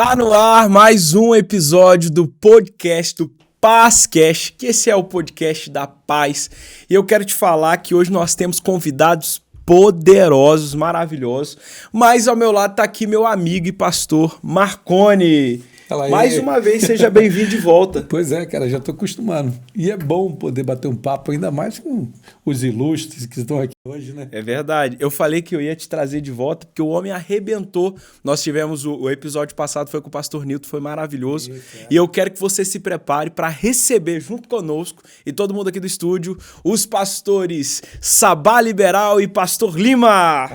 Tá no ar mais um episódio do podcast do Pazcast, que esse é o podcast da paz. E eu quero te falar que hoje nós temos convidados poderosos, maravilhosos. Mas ao meu lado tá aqui meu amigo e pastor Marconi. Mais uma vez, seja bem-vindo de volta. Pois é, cara, já estou acostumado. E é bom poder bater um papo, ainda mais com os ilustres que estão aqui hoje, né? É verdade. Eu falei que eu ia te trazer de volta, porque o homem arrebentou. Nós tivemos o episódio passado, foi com o pastor Nilton, foi maravilhoso. E eu quero que você se prepare para receber junto conosco e todo mundo aqui do estúdio, os pastores Sabá Liberal e Pastor Lima.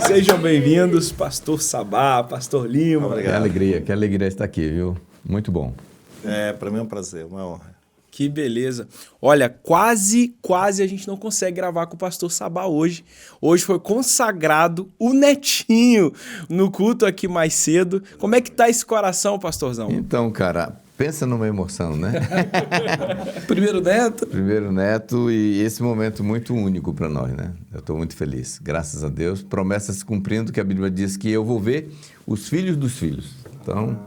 Sejam bem-vindos, pastor Sabá, pastor Lima. Obrigado. Que alegria estar aqui, viu? Muito bom. Para mim é um prazer, uma honra. Que beleza. Olha, quase a gente não consegue gravar com o pastor Sabá hoje. Hoje foi consagrado o Netinho no culto aqui mais cedo. Como é que tá esse coração, pastorzão? Então, cara, pensa numa emoção, né? Primeiro neto. Primeiro neto e esse momento muito único para nós, né? Eu estou muito feliz, graças a Deus. Promessas se cumprindo, que a Bíblia diz que eu vou ver os filhos dos filhos. Então,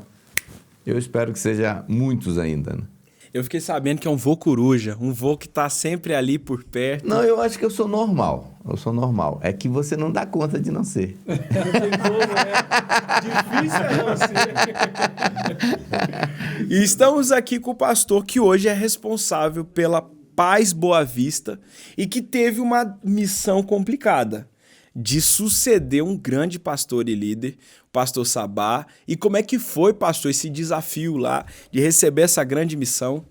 eu espero que seja muitos ainda, né? Eu fiquei sabendo que é um vô coruja, um vô que tá sempre ali por perto. Não, eu acho que eu sou normal. É que você não dá conta de não ser. Não tem como, né? Difícil é não ser. E estamos aqui com o pastor que hoje é responsável pela Paz Boa Vista e que teve uma missão complicada de suceder um grande pastor e líder, o pastor Sabá. E como é que foi, pastor, esse desafio lá de receber essa grande missão?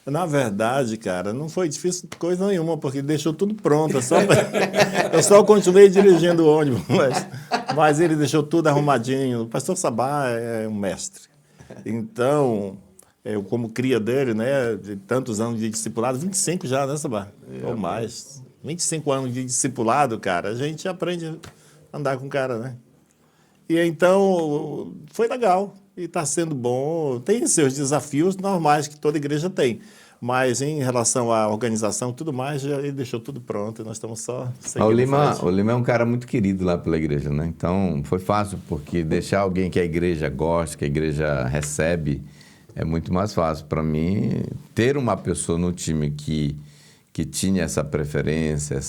Na verdade, cara, não foi difícil coisa nenhuma, porque ele deixou tudo pronto. Eu só continuei dirigindo o ônibus, mas ele deixou tudo arrumadinho. O pastor Sabá é um mestre. Então, eu como cria dele, né, de tantos anos de discipulado, 25 já, né, Sabá? Ou mais. 25 anos de discipulado, cara, a gente aprende a andar com o cara, né? E então, foi legal e está sendo bom. Tem seus desafios normais que toda igreja tem, mas em relação à organização e tudo mais, ele deixou tudo pronto e nós estamos só seguindo. O Lima é um cara muito querido lá pela igreja, né? Então, foi fácil, porque deixar alguém que a igreja gosta, que a igreja recebe, é muito mais fácil. Para mim, ter uma pessoa no time que tinha essa preferência,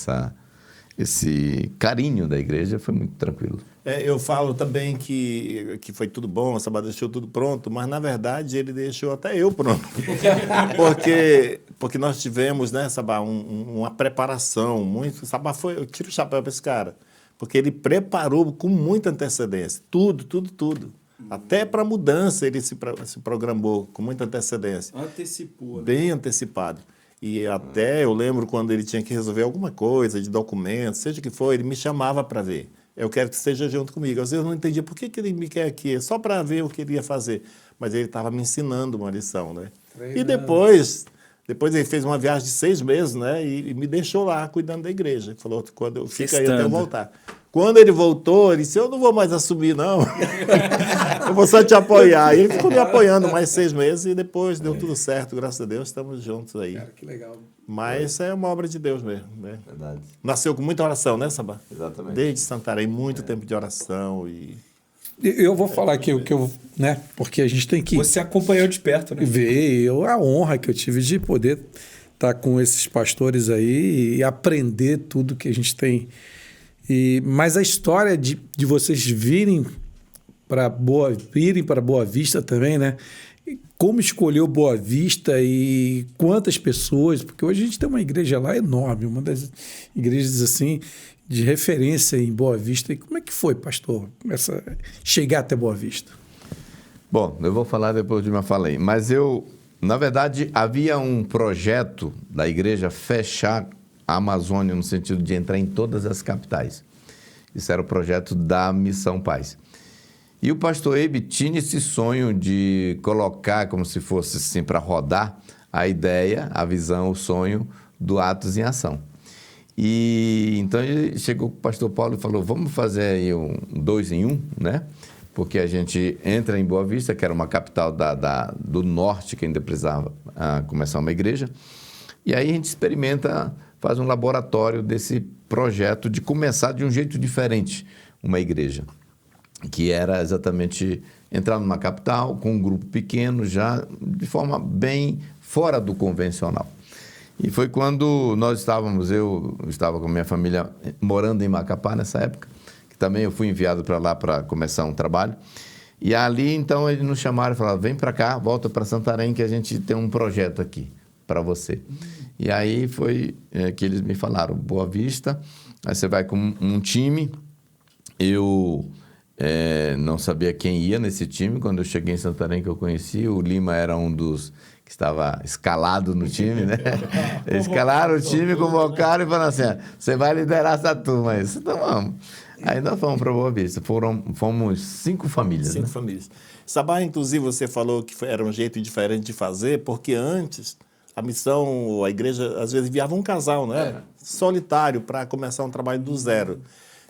esse carinho da igreja, foi muito tranquilo. Eu falo também que foi tudo bom, a Sabá deixou tudo pronto, mas, na verdade, ele deixou até eu pronto. porque nós tivemos, né, Sabá, uma preparação muito... Sabá eu tiro o chapéu para esse cara, porque ele preparou com muita antecedência, tudo. Até para mudança ele se programou com muita antecedência. Antecipou, né? Bem antecipado. E até eu lembro quando ele tinha que resolver alguma coisa de documentos, seja o que for, ele me chamava para ver. Eu quero que esteja junto comigo. Às vezes eu não entendia por que ele me quer aqui, só para ver o que ele ia fazer. Mas ele estava me ensinando uma lição, né? E depois ele fez uma viagem de 6 meses, né? E me deixou lá cuidando da igreja. Ele falou, fica aí até eu voltar. Quando ele voltou, ele disse, eu não vou mais assumir, não. Eu vou só te apoiar. E ele ficou me apoiando mais 6 meses e depois deu tudo certo, graças a Deus, estamos juntos aí. Cara, que legal. Mas é uma obra de Deus mesmo, né? Verdade. Nasceu com muita oração, né, Sabá? Exatamente. Desde Santarém, muito tempo de oração e... Eu vou falar aqui o que eu, né? Porque a gente tem que Você acompanhou de perto, né? ver a honra que eu tive de poder estar com esses pastores aí e aprender tudo que a gente tem. Mas a história de vocês virem para Boa Vista também, né? Como escolheu Boa Vista e quantas pessoas, porque hoje a gente tem uma igreja lá enorme, uma das igrejas assim de referência em Boa Vista. E como é que foi, pastor, chegar até Boa Vista? Bom, eu vou falar depois de uma fala aí, mas na verdade, havia um projeto da igreja fechar a Amazônia no sentido de entrar em todas as capitais. Isso era o projeto da Missão Paz. E o pastor Eibe tinha esse sonho de colocar, como se fosse assim, para rodar, a ideia, a visão, o sonho do Atos em Ação. E então ele chegou com o pastor Paulo e falou, vamos fazer aí um 2 em 1, né? Porque a gente entra em Boa Vista, que era uma capital do norte, que ainda precisava começar uma igreja, e aí a gente experimenta, faz um laboratório desse projeto de começar de um jeito diferente uma igreja. que era exatamente entrar numa capital com um grupo pequeno, já de forma bem fora do convencional. E foi quando eu estava com minha família morando em Macapá nessa época, que também eu fui enviado para lá para começar um trabalho. E ali, então, eles nos chamaram e falaram, vem para cá, volta para Santarém, que a gente tem um projeto aqui para você. E aí foi que eles me falaram, Boa Vista, aí você vai com um time. Eu não sabia quem ia nesse time. Quando eu cheguei em Santarém, que eu conheci, o Lima era um dos que estava escalado no time, né? Eles escalaram o time, convocaram e falaram assim, você vai liderar essa turma aí. Então vamos. Aí nós fomos para Boa Vista. Fomos 5 famílias. 5 né? famílias. Sabá, inclusive, você falou que era um jeito diferente de fazer, porque antes a missão, a igreja, às vezes enviava um casal, né? Solitário, para começar um trabalho do zero.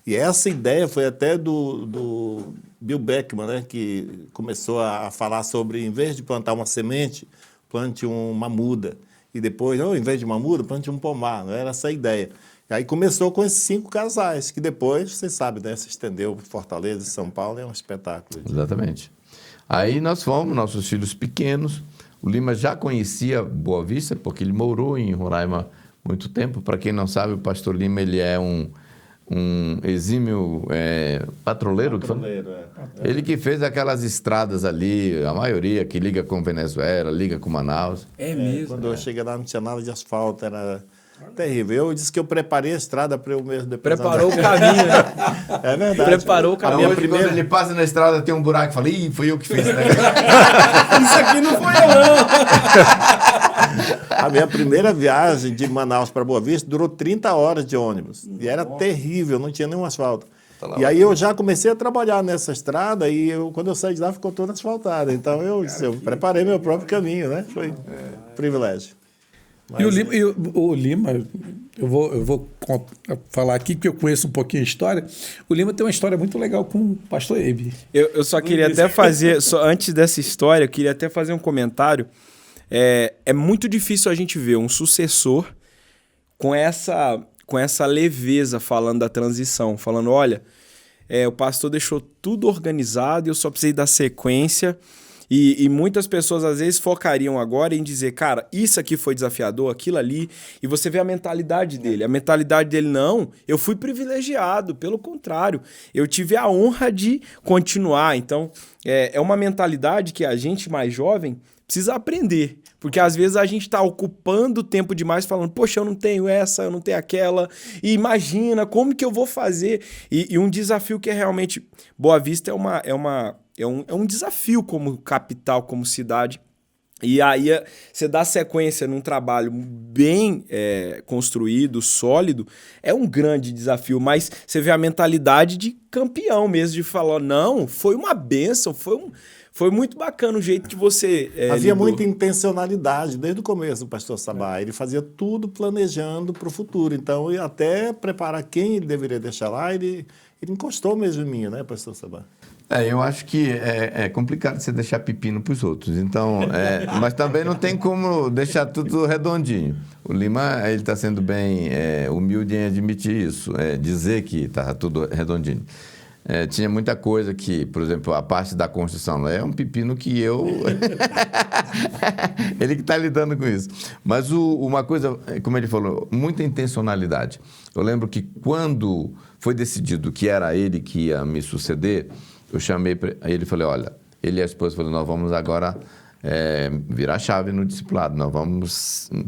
E essa ideia foi até do Bill Beckman, né? Que começou a falar sobre, em vez de plantar uma semente, plante uma muda. E depois, em vez de uma muda, plante um pomar. Não era essa a ideia. E aí começou com esses 5 casais, que depois, você sabe, né? Se estendeu para Fortaleza e São Paulo, é um espetáculo. Exatamente. Aí nós fomos, nossos filhos pequenos. O Lima já conhecia Boa Vista, porque ele morou em Roraima muito tempo. Para quem não sabe, o pastor Lima ele é um exímio patroleiro. Ele que fez aquelas estradas ali, a maioria, que liga com Venezuela, liga com Manaus. É mesmo. Quando eu cheguei lá, não tinha nada de asfalto, era terrível. Eu disse que eu preparei a estrada para eu mesmo depois. Preparou o caminho, né? É verdade. Preparou o caminho. Hoje, quando ele passa na estrada, tem um buraco e fala, ih, fui eu que fiz, né? Isso aqui não foi eu, não. A minha primeira viagem de Manaus para Boa Vista durou 30 horas de ônibus. E era terrível, não tinha nenhum asfalto. E aí eu já comecei a trabalhar nessa estrada e quando eu saí de lá ficou toda asfaltada. Então eu preparei meu próprio caminho, né? Foi um privilégio. Mas... E o Lima, eu vou falar aqui que eu conheço um pouquinho a história. O Lima tem uma história muito legal com o pastor Eibe. Eu só queria até fazer, antes dessa história, eu queria até fazer um comentário. É muito difícil a gente ver um sucessor com essa leveza falando da transição, falando, olha, o pastor deixou tudo organizado e eu só precisei dar sequência. E muitas pessoas, às vezes, focariam agora em dizer, cara, isso aqui foi desafiador, aquilo ali, e você vê a mentalidade dele. A mentalidade dele, não, eu fui privilegiado, pelo contrário, eu tive a honra de continuar. Então, é uma mentalidade que a gente mais jovem precisa aprender, porque às vezes a gente está ocupando tempo demais falando, poxa, eu não tenho essa, eu não tenho aquela, e imagina, como que eu vou fazer? E um desafio que é realmente, Boa Vista é um desafio como capital, como cidade. E aí você dá sequência num trabalho bem construído, sólido, é um grande desafio, mas você vê a mentalidade de campeão mesmo, de falar, não, foi uma bênção, foi muito bacana o jeito que você havia lidou. muita intencionalidade desde o começo do pastor Sabá. Ele fazia tudo planejando para o futuro. Então, até preparar quem ele deveria deixar lá, ele encostou mesmo em mim, né, pastor Sabá? Eu acho que é complicado você deixar pepino para os outros. Então, mas também não tem como deixar tudo redondinho. O Lima ele está sendo bem humilde em admitir isso, dizer que está tudo redondinho. Tinha muita coisa que, por exemplo, a parte da construção é um pepino que eu... ele que está lidando com isso. Mas uma coisa, como ele falou, muita intencionalidade. Eu lembro que quando foi decidido que era ele que ia me suceder, eu chamei ele e falei, olha, ele e a esposa falaram, nós vamos agora virar chave no discipulado.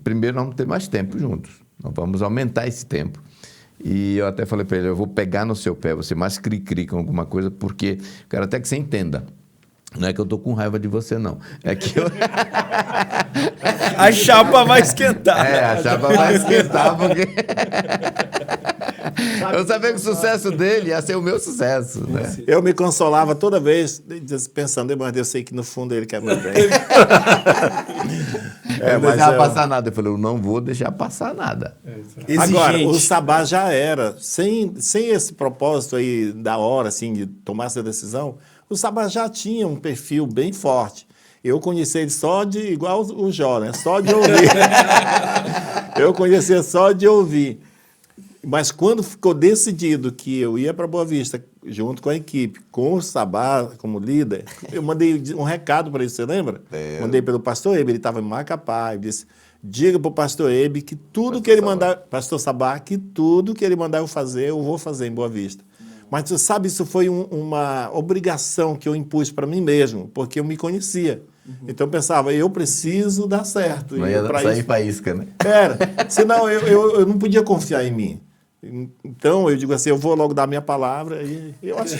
Primeiro, nós vamos ter mais tempo juntos. Nós vamos aumentar esse tempo. E eu até falei para ele, eu vou pegar no seu pé, você mais cri-cri com alguma coisa, porque eu quero até que você entenda. Não é que eu tô com raiva de você, não. É que eu... A chapa vai esquentar. A chapa vai esquentar, porque... eu sabia que o sucesso dele ia ser o meu sucesso, né? Eu me consolava toda vez, pensando, mas eu sei que no fundo ele quer meu bem. Não deixava passar nada. Eu falei, eu não vou deixar passar nada. Agora, o Sabá já era, sem esse propósito aí da hora, assim, de tomar essa decisão, o Sabá já tinha um perfil bem forte. Eu conheci ele igual o Jó, né? Só de ouvir. Eu conhecia só de ouvir. Mas quando ficou decidido que eu ia para Boa Vista, junto com a equipe, com o Sabá como líder, eu mandei um recado para ele, você lembra? Mandei pelo pastor Ebe, ele estava em Macapá, ele disse, diga para o pastor Ebe que tudo que ele mandar, pastor Sabá, que tudo que ele mandar eu fazer, eu vou fazer em Boa Vista. Mas você sabe, isso foi uma obrigação que eu impus para mim mesmo, porque eu me conhecia. Então eu pensava, eu preciso dar certo. Não ia sair faísca, né? Era, senão eu não podia confiar em mim. Então eu digo assim, eu vou logo dar minha palavra e eu acho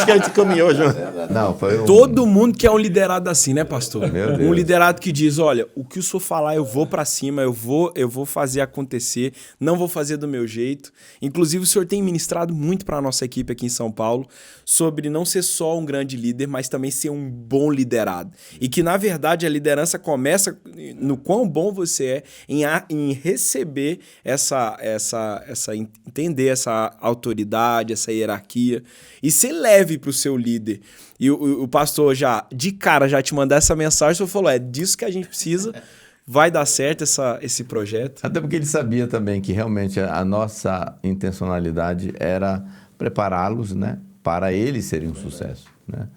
que a gente caminhou junto. Não, foi Todo mundo quer um liderado assim, né, pastor? Meu Deus. Um liderado que diz, olha, o que o senhor falar, eu vou pra cima, eu vou fazer acontecer, não vou fazer do meu jeito. Inclusive, o senhor tem ministrado muito para a nossa equipe aqui em São Paulo sobre não ser só um grande líder, mas também ser um bom liderado. E que, na verdade, a liderança começa no quão bom você é em receber entender essa autoridade, essa hierarquia e ser leve para o seu líder. E o pastor já, de cara, já te mandar essa mensagem, o senhor falou, é disso que a gente precisa, vai dar certo esse projeto. Até porque ele sabia também que realmente a nossa intencionalidade era prepará-los, né, para eles serem um sucesso, né?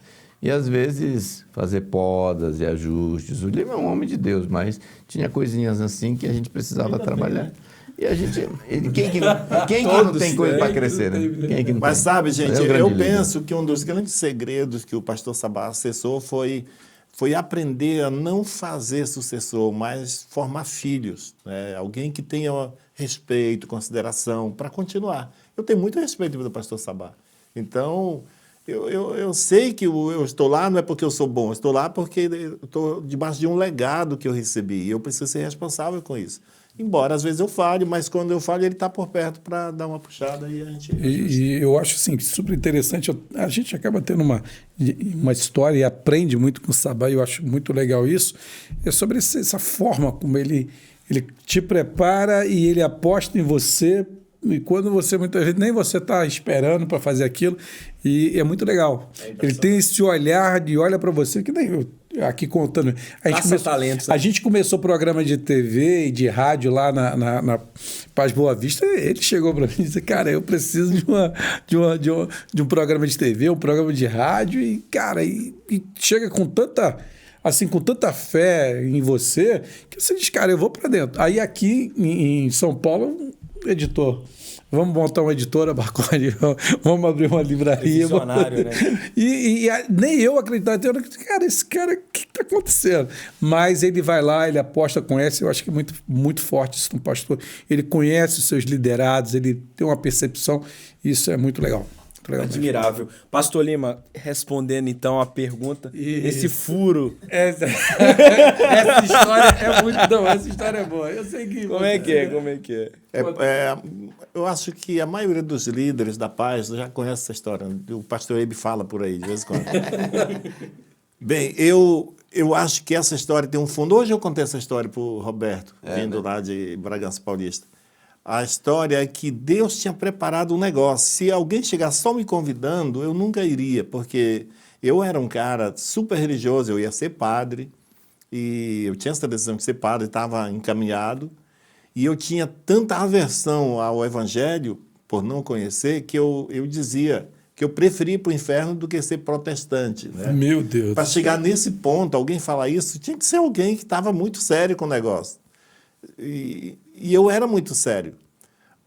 E às vezes fazer podas e ajustes. O Lima é um homem de Deus, mas tinha coisinhas assim que a gente precisava trabalhar. E a gente... Quem que não tem coisa para crescer, né? Quem que não Mas tem? sabe, gente, É um grande eu líder. penso que um dos grandes segredos que o pastor Sabá acessou foi aprender a não fazer sucessor, mas formar filhos, né? Alguém que tenha respeito, consideração, para continuar. Eu tenho muito respeito pelo pastor Sabá. Então, eu sei que eu estou lá não é porque eu sou bom, eu estou lá porque eu estou debaixo de um legado que eu recebi e eu preciso ser responsável com isso. Embora às vezes eu falhe, mas quando eu falho ele está por perto para dar uma puxada e a gente... E eu acho assim, super interessante. A gente acaba tendo uma história e aprende muito com o Sabá, e eu acho muito legal isso. É sobre essa forma como ele te prepara e ele aposta em você. E quando você, muitas vezes, nem você está esperando para fazer aquilo, e é muito legal. Ele tem esse olhar de olha para você, que nem eu aqui contando. A gente começou programa de TV e de rádio lá na Paz Boa Vista, ele chegou para mim e disse, cara, eu preciso de um programa de TV, um programa de rádio, e, cara, e chega com tanta... assim, com tanta fé em você, que você diz, cara, eu vou para dentro. Aí aqui em São Paulo, editor, vamos montar uma editora, Marconi, vamos abrir uma livraria. Visionário, né? E nem eu acreditava, cara, esse cara, o que está acontecendo? Mas ele vai lá, ele aposta, conhece, eu acho que é muito, muito forte isso no pastor. Ele conhece os seus liderados, ele tem uma percepção, isso é muito legal. Admirável. Pastor Lima, respondendo então a pergunta, esse furo. Essa história é muito... Não, essa história é boa. Eu sei que... Como é que é? Eu acho que a maioria dos líderes da paz já conhece essa história. O pastor Ebe fala por aí, de vez em quando. Bem, eu acho que essa história tem um fundo. Hoje eu contei essa história para o Roberto, vindo lá de Bragança Paulista. A história é que Deus tinha preparado um negócio. Se alguém chegasse só me convidando, eu nunca iria, porque eu era um cara super religioso, eu ia ser padre, e eu tinha essa decisão de ser padre, estava encaminhado, e eu tinha tanta aversão ao evangelho, por não conhecer, que eu dizia que eu preferia ir para o inferno do que ser protestante, né? Meu Deus. Para chegar nesse ponto, alguém falar isso, tinha que ser alguém que estava muito sério com o negócio. E eu era muito sério.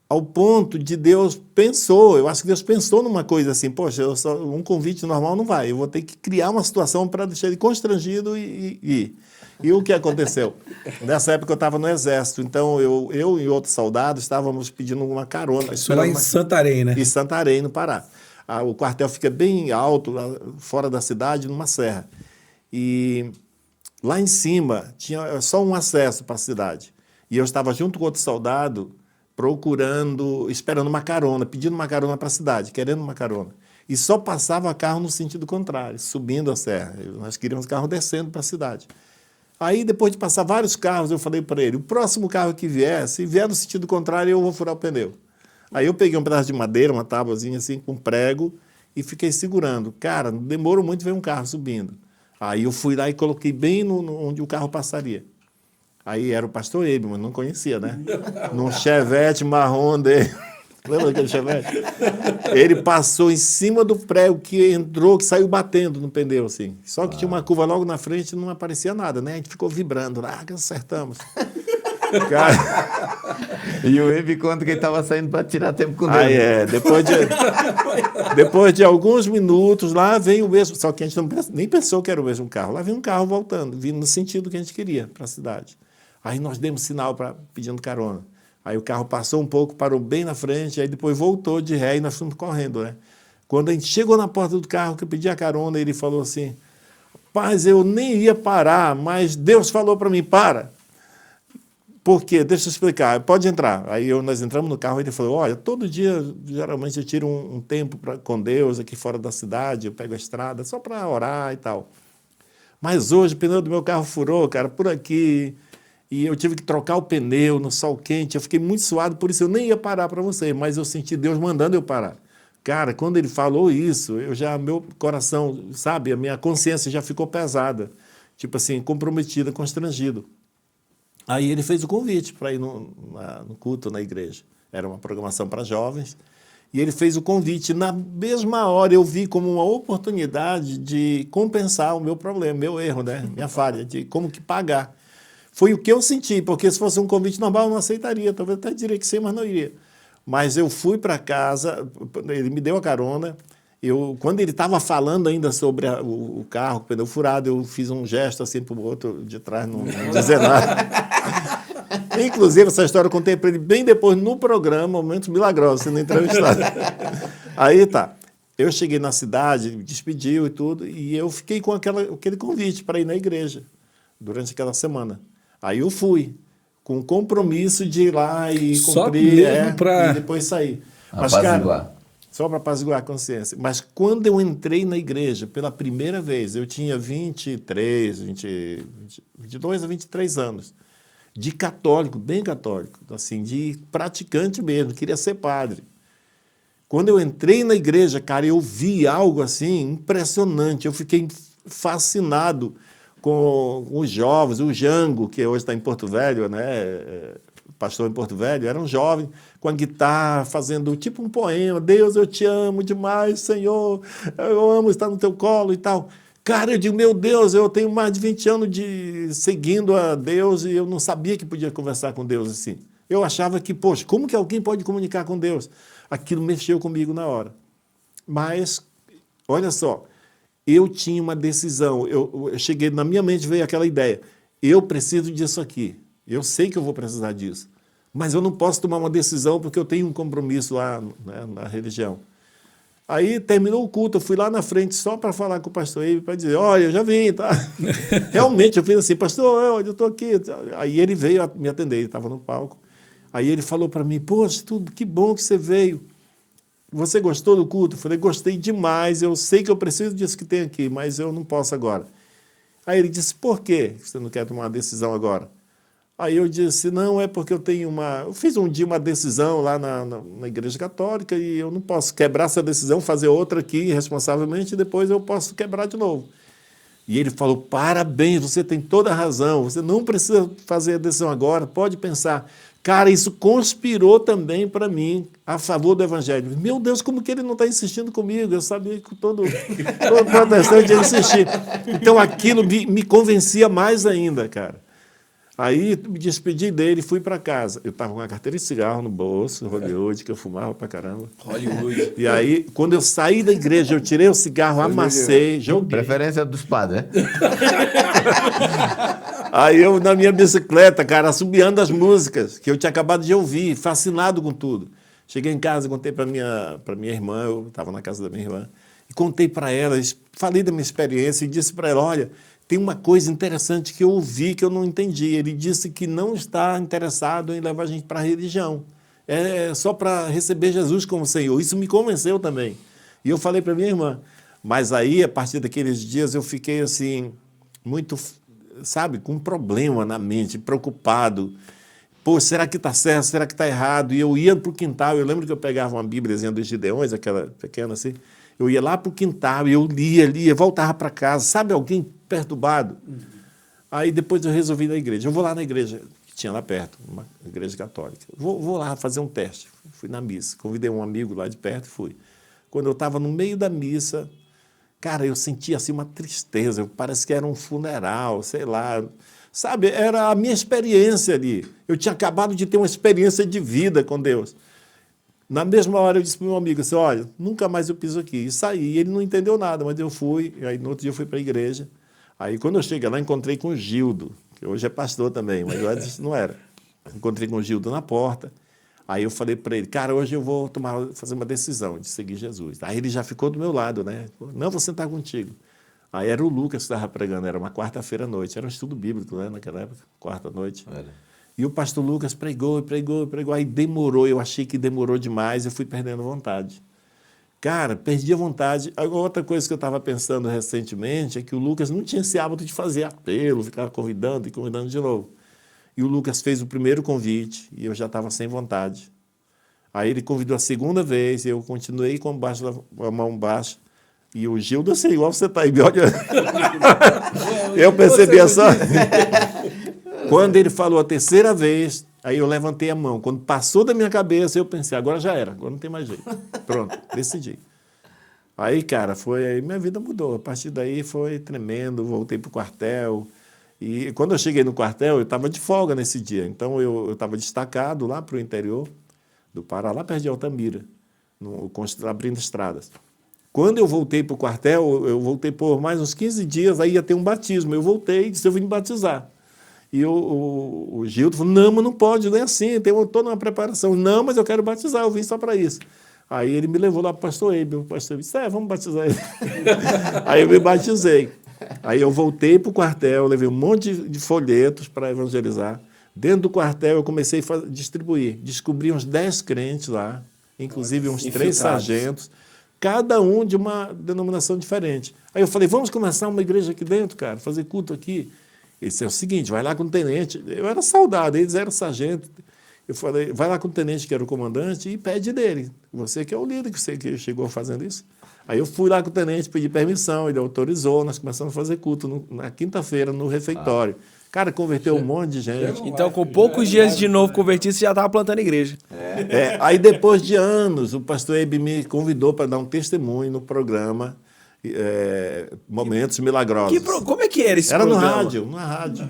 Ao ponto de Deus pensou, eu acho que Deus pensou numa coisa assim, poxa, um convite normal não vai, eu vou ter que criar uma situação para deixar ele constrangido e ir. E o que aconteceu? Nessa época eu estava no Exército, então eu e outros soldados estávamos pedindo uma carona. Isso lá em Santarém, né? Em Santarém, no Pará. O quartel fica bem alto, lá fora da cidade, numa serra. E lá em cima tinha só um acesso para a cidade. E eu estava junto com outro soldado esperando uma carona, pedindo uma carona para a cidade, querendo uma carona. E só passava carro no sentido contrário, subindo a serra. Nós queríamos carro descendo para a cidade. Aí, depois de passar vários carros, eu falei para ele, o próximo carro que vier, se vier no sentido contrário, eu vou furar o pneu. Aí eu peguei um pedaço de madeira, uma tábuazinha assim, com prego, e fiquei segurando. Cara, não demorou muito ver um carro subindo. Aí eu fui lá e coloquei bem onde o carro passaria. Aí era o pastor Ebe, mas não conhecia, né? Num Chevette marrom dele. Lembra daquele Chevette? Ele passou em cima do prego que entrou, que saiu batendo no pneu, assim. Só que tinha uma curva logo na frente e não aparecia nada, né? A gente ficou vibrando lá, que acertamos. Cara... E o Eve conta que ele estava saindo para tirar tempo com Deus. Aí depois de alguns minutos, lá vem o mesmo, só que a gente nem pensou que era o mesmo carro. Lá vem um carro voltando, vindo no sentido que a gente queria para a cidade. Aí nós demos sinal pedindo carona. Aí o carro passou um pouco, parou bem na frente, aí depois voltou de ré e nós fomos correndo, né? Quando a gente chegou na porta do carro, que eu pedi a carona, ele falou assim: "Paz, eu nem ia parar, mas Deus falou para mim, para." Por quê? Deixa eu explicar. Pode entrar. Aí nós entramos no carro e ele falou: "Olha, todo dia, geralmente, eu tiro um tempo com Deus aqui fora da cidade, eu pego a estrada só para orar e tal. Mas hoje o pneu do meu carro furou, cara, por aqui, e eu tive que trocar o pneu no sol quente. Eu fiquei muito suado, por isso eu nem ia parar para você, mas eu senti Deus mandando eu parar." Cara, quando ele falou isso, meu coração, sabe, a minha consciência já ficou pesada, tipo assim, comprometida, constrangido. Aí ele fez o convite para ir no culto na igreja. Era uma programação para jovens. E ele fez o convite. Na mesma hora eu vi como uma oportunidade de compensar o meu problema, meu erro, né? Minha falha, de como que pagar. Foi o que eu senti, porque se fosse um convite normal eu não aceitaria. Talvez até diria que sim, mas não iria. Mas eu fui para casa, ele me deu a carona. Quando ele estava falando ainda sobre o carro, o pneu furado, eu fiz um gesto assim para o outro de trás, não dizer nada. Inclusive, essa história eu contei para ele bem depois no programa, Momentos Milagrosos, sendo entrevistado. Aí tá, eu cheguei na cidade, me despediu e tudo, e eu fiquei com aquele convite para ir na igreja durante aquela semana. Aí eu fui, com o compromisso de ir lá e cumprir, e depois sair. Mas, cara, só para apaziguar a consciência. Mas quando eu entrei na igreja pela primeira vez, eu tinha 22 a 23 anos, de católico, bem católico, assim, de praticante mesmo, queria ser padre. Quando eu entrei na igreja, cara, eu vi algo assim impressionante. Eu fiquei fascinado com os jovens, o Jango, que hoje está em Porto Velho, né? Pastor em Porto Velho, era um jovem com a guitarra, fazendo tipo um poema: "Deus, eu te amo demais, Senhor, eu amo estar no teu colo" e tal. Cara, eu digo: meu Deus, eu tenho mais de 20 anos seguindo a Deus e eu não sabia que podia conversar com Deus assim. Eu achava que, poxa, como que alguém pode comunicar com Deus? Aquilo mexeu comigo na hora. Mas, olha só, eu tinha uma decisão, eu cheguei, na minha mente veio aquela ideia: eu preciso disso aqui. Eu sei que eu vou precisar disso, mas eu não posso tomar uma decisão porque eu tenho um compromisso lá, né, na religião. Aí terminou o culto, eu fui lá na frente só para falar com o pastor Eibe, para dizer: "Olha, eu já vim, tá?" Realmente, eu fiz assim: "Pastor, eu estou aqui." Aí ele veio me atender, ele estava no palco. Aí ele falou para mim: "Poxa, que bom que você veio. Você gostou do culto?" Eu falei: "Gostei demais, eu sei que eu preciso disso que tem aqui, mas eu não posso agora." Aí ele disse: "Por quê você não quer tomar uma decisão agora?" Aí eu disse: "Não, é porque eu fiz um dia uma decisão lá na Igreja Católica e eu não posso quebrar essa decisão, fazer outra aqui irresponsavelmente e depois eu posso quebrar de novo." E ele falou: "Parabéns, você tem toda a razão, você não precisa fazer a decisão agora, pode pensar." Cara, isso conspirou também para mim a favor do Evangelho. Meu Deus, como que ele não está insistindo comigo? Eu sabia que todo protestante ia insistir. Então aquilo me convencia mais ainda, cara. Aí me despedi dele e fui para casa. Eu estava com uma carteira de cigarro no bolso, Hollywood, que eu fumava pra caramba. Hollywood. E aí, quando eu saí da igreja, eu tirei o cigarro, amassei, joguei. Preferência dos padres, né? Aí eu, na minha bicicleta, cara, assobiando as músicas que eu tinha acabado de ouvir, fascinado com tudo. Cheguei em casa, contei para minha irmã, eu estava na casa da minha irmã, e contei para ela, falei da minha experiência e disse para ela: "Olha, tem uma coisa interessante que eu ouvi que eu não entendi." Ele disse que não está interessado em levar a gente para a religião. É só para receber Jesus como Senhor. Isso me convenceu também. E eu falei para minha irmã. Mas aí, a partir daqueles dias, eu fiquei assim, muito, sabe, com um problema na mente, preocupado. Pô, será que está certo? Será que está errado? E eu ia para o quintal. Eu lembro que eu pegava uma bíbliazinha dos Gideões, aquela pequena assim. Eu ia lá para o quintal e eu lia, voltava para casa. Sabe, alguém perturbado? Aí depois eu resolvi ir na igreja. Eu vou lá na igreja. que tinha lá perto, uma igreja católica. Vou lá fazer um teste. Fui na missa, convidei um amigo lá de perto e fui. Quando eu estava no meio da missa, cara, eu sentia assim uma tristeza, parece que era um funeral, sei lá. Sabe, era a minha experiência ali. Eu tinha acabado de ter uma experiência de vida com Deus. Na mesma hora eu disse para o meu amigo assim, olha, nunca mais eu piso aqui. E saí, ele não entendeu nada, mas eu fui, e aí no outro dia eu fui para a igreja. Aí quando eu cheguei lá, encontrei com o Gildo, que hoje é pastor também, mas antes não era. Encontrei com o Gildo na porta. Aí eu falei para ele, cara, hoje eu vou fazer uma decisão de seguir Jesus. Aí ele já ficou do meu lado, né? Não, vou sentar contigo. Aí era o Lucas que estava pregando, era uma quarta-feira à noite, era um estudo bíblico, né, naquela época, quarta-noite. E o pastor Lucas pregou, aí demorou, eu achei que demorou demais, eu fui perdendo vontade. Cara, perdi a vontade. Outra coisa que eu estava pensando recentemente é que o Lucas não tinha esse hábito de fazer apelo, ficar convidando e convidando de novo. E o Lucas fez o primeiro convite e eu já estava sem vontade. Aí ele convidou a segunda vez e eu continuei com a mão baixa. E o Gildo, assim, igual você está aí, me olhando. Eu percebi só. Quando ele falou a terceira vez, aí eu levantei a mão. Quando passou da minha cabeça, eu pensei, agora já era, agora não tem mais jeito. Pronto, decidi. Aí, cara, aí minha vida mudou. A partir daí foi tremendo, voltei para o quartel. E quando eu cheguei no quartel, eu estava de folga nesse dia. Então, eu estava destacado lá para o interior do Pará, lá perto de Altamira, abrindo estradas. Quando eu voltei para o quartel, eu voltei por mais uns 15 dias, aí ia ter um batismo. Eu voltei e disse, eu vim me batizar. E o Gildo falou, não, mas não pode, não é assim, eu estou numa preparação. Não, mas eu quero batizar, eu vim só para isso. Aí ele me levou lá para o pastor Eibe. O pastor disse, vamos batizar ele. Aí eu me batizei. Aí eu voltei para o quartel, levei um monte de folhetos para evangelizar. Dentro do quartel eu comecei a distribuir. Descobri uns 10 crentes lá, inclusive uns 3 sargentos, cada um de uma denominação diferente. Aí eu falei, vamos começar uma igreja aqui dentro, cara, fazer culto aqui. Ele disse, é o seguinte, vai lá com o tenente. Eu era soldado, eles eram sargento. Eu falei, vai lá com o tenente, que era o comandante, e pede dele. Você que é o líder, que você que chegou fazendo isso. Aí eu fui lá com o tenente, pedi permissão, ele autorizou, nós começamos a fazer culto na quinta-feira, no refeitório. Cara, converteu um monte de gente. Então, com poucos dias de novo convertido, você já estava plantando igreja. Aí, depois de anos, o pastor Eibe me convidou para dar um testemunho no programa Momentos Milagrosos. Como é que era esse programa? Era na rádio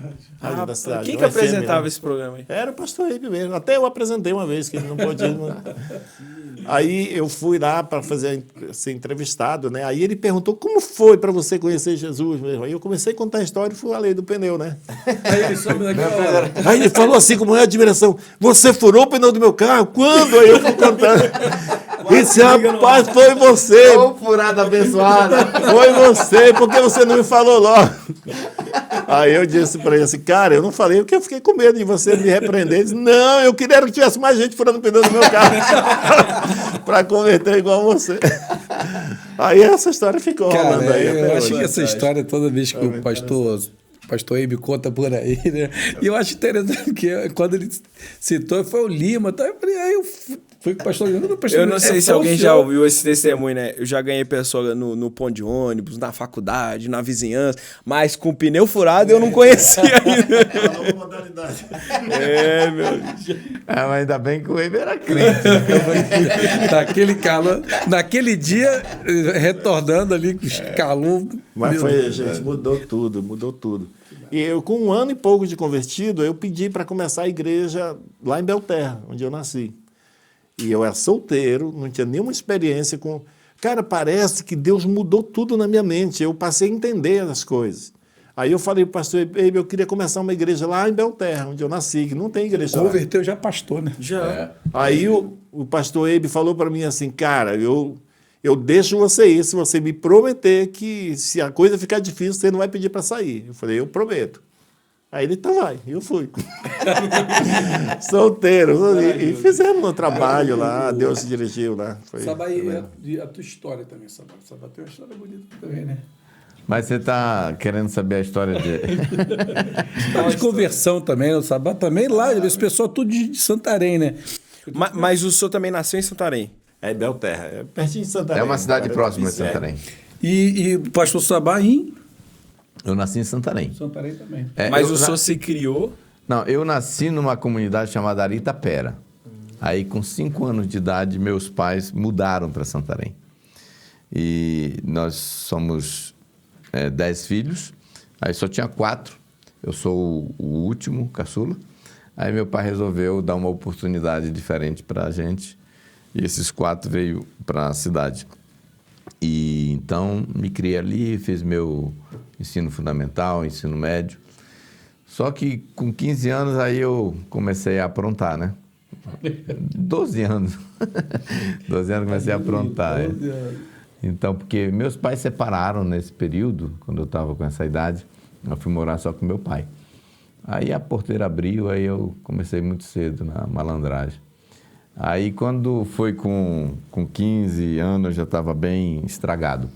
da cidade. Quem que apresentava esse programa aí? Era o pastor Eibe mesmo. Até eu apresentei uma vez, que ele não podia. Aí eu fui lá para ser entrevistado, né? Aí ele perguntou, como foi para você conhecer Jesus mesmo? Aí eu comecei a contar a história e fui a lei do pneu, né? Aí ele soube naquela hora. Aí ele falou assim, com maior admiração, você furou o pneu do meu carro? Quando? Aí eu fui contando. Esse rapaz foi você. Ô, furada abençoada. Foi você, porque você não me falou logo. Aí eu disse para ele assim, cara, eu não falei, porque eu fiquei com medo de você me repreender. Ele disse, não, eu queria que tivesse mais gente furando o pneu do meu carro para converter igual você. Aí essa história ficou rolando aí. Eu acho que essa história, toda vez que o pastor Eibe conta por aí, né? E eu acho interessante que quando ele citou, foi o Lima, tá? Aí eu fui com o pastor Lima. Eu não sei se alguém já ouviu esse testemunho, né? Eu já ganhei pessoa no ponto de ônibus, na faculdade, na vizinhança, mas com pneu furado eu não conhecia ainda. É uma nova modalidade. Meu Deus. Mas ainda bem que o Eibe era crente. Naquele calor, naquele dia, retornando ali com os calor. Mas foi, gente, mudou tudo. E eu, com 1 ano e pouco de convertido, eu pedi para começar a igreja lá em Belterra, onde eu nasci. E eu era solteiro, não tinha nenhuma experiência com... Cara, parece que Deus mudou tudo na minha mente. Eu passei a entender as coisas. Aí eu falei para o pastor Eibe, eu queria começar uma igreja lá em Belterra, onde eu nasci, que não tem igreja lá. Converteu já pastor, né? Já. Aí o pastor Eibe falou para mim assim, cara, eu deixo você ir se você me prometer que se a coisa ficar difícil, você não vai pedir para sair. Eu falei, eu prometo. Aí ele, então vai. Eu fui. Solteiro. E fizemos um trabalho lá, Deus se dirigiu lá. Sabá, e a tua história também, Sabá? Sabá tem uma história bonita também, né? Mas você está querendo saber a história de... de conversão também, o Sabá também lá, esse pessoal tudo de Santarém, né? Mas o senhor também nasceu em Santarém? É Belterra, é pertinho de Santarém. É uma cidade próxima de Santarém. E o pastor Sabá em... Eu nasci em Santarém. Santarém também. Mas o senhor se criou Não, eu nasci numa comunidade chamada Aritapera. Aí, com 5 anos de idade, meus pais mudaram para Santarém. E nós somos 10 filhos, aí só tinha 4. Eu sou o último, caçula. Aí meu pai resolveu dar uma oportunidade diferente para a gente. E esses 4 veio para a cidade. E então me criei ali, fiz meu ensino fundamental, ensino médio. Só que com 15 anos aí eu comecei a aprontar, né? 12 anos. 12 anos comecei a aprontar. Então, porque meus pais separaram nesse período, quando eu estava com essa idade, eu fui morar só com meu pai. Aí a porteira abriu, aí eu comecei muito cedo na malandragem. Aí quando foi com 15 anos, eu já estava bem estragado.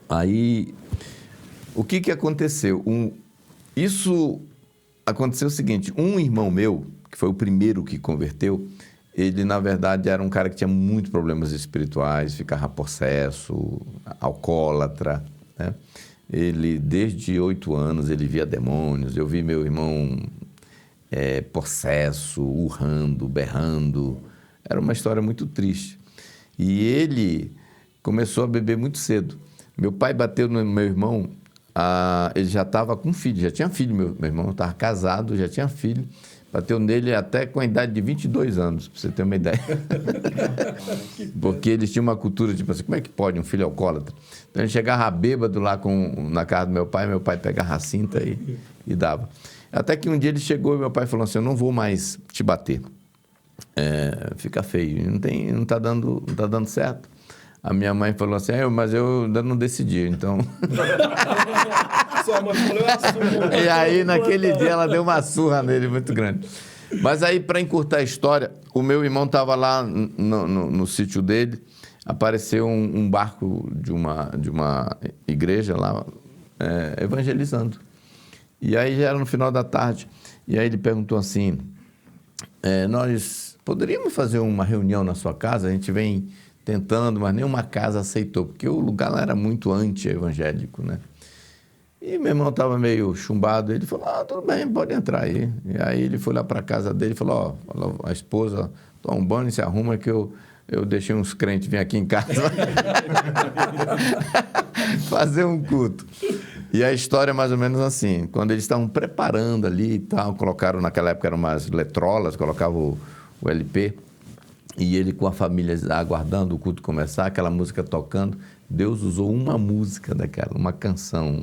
Aí, o que aconteceu? Isso aconteceu o seguinte, um irmão meu, que foi o primeiro que converteu, ele, na verdade, era um cara que tinha muitos problemas espirituais, ficava possesso, alcoólatra, né? Ele, desde 8 anos, ele via demônios. Eu vi meu irmão possesso, urrando, berrando. Era uma história muito triste. E ele começou a beber muito cedo. Meu pai bateu no meu irmão, ele já estava com filho, já tinha filho, meu irmão estava casado, já tinha filho. Bateu nele até com a idade de 22 anos, para você ter uma ideia. Porque eles tinham uma cultura, tipo assim, como é que pode um filho alcoólatra? Então ele chegava bêbado lá na casa do meu pai pegava a cinta e dava. Até que um dia ele chegou e meu pai falou assim, eu não vou mais te bater. Fica feio, não está dando certo. A minha mãe falou assim, mas eu ainda não decidi, então... Sua mãe falou, eu assumo. E aí, naquele dia, ela deu uma surra nele muito grande. Mas aí, para encurtar a história, o meu irmão estava lá no sítio dele, apareceu um barco de uma igreja lá, evangelizando. E aí, já era no final da tarde. E aí, ele perguntou assim, nós poderíamos fazer uma reunião na sua casa? A gente vem tentando, mas nenhuma casa aceitou, porque o lugar lá era muito anti-evangélico, né? E meu irmão estava meio chumbado, ele falou, tudo bem, pode entrar aí. E aí ele foi lá para a casa dele e falou, a esposa, toma um banho e se arruma que eu deixei uns crentes vir aqui em casa fazer um culto. E a história é mais ou menos assim, quando eles estavam preparando ali e tal, colocaram, naquela época eram umas letrolas, colocavam o LP, e ele com a família aguardando o culto começar, aquela música tocando, Deus usou uma música daquela, uma canção,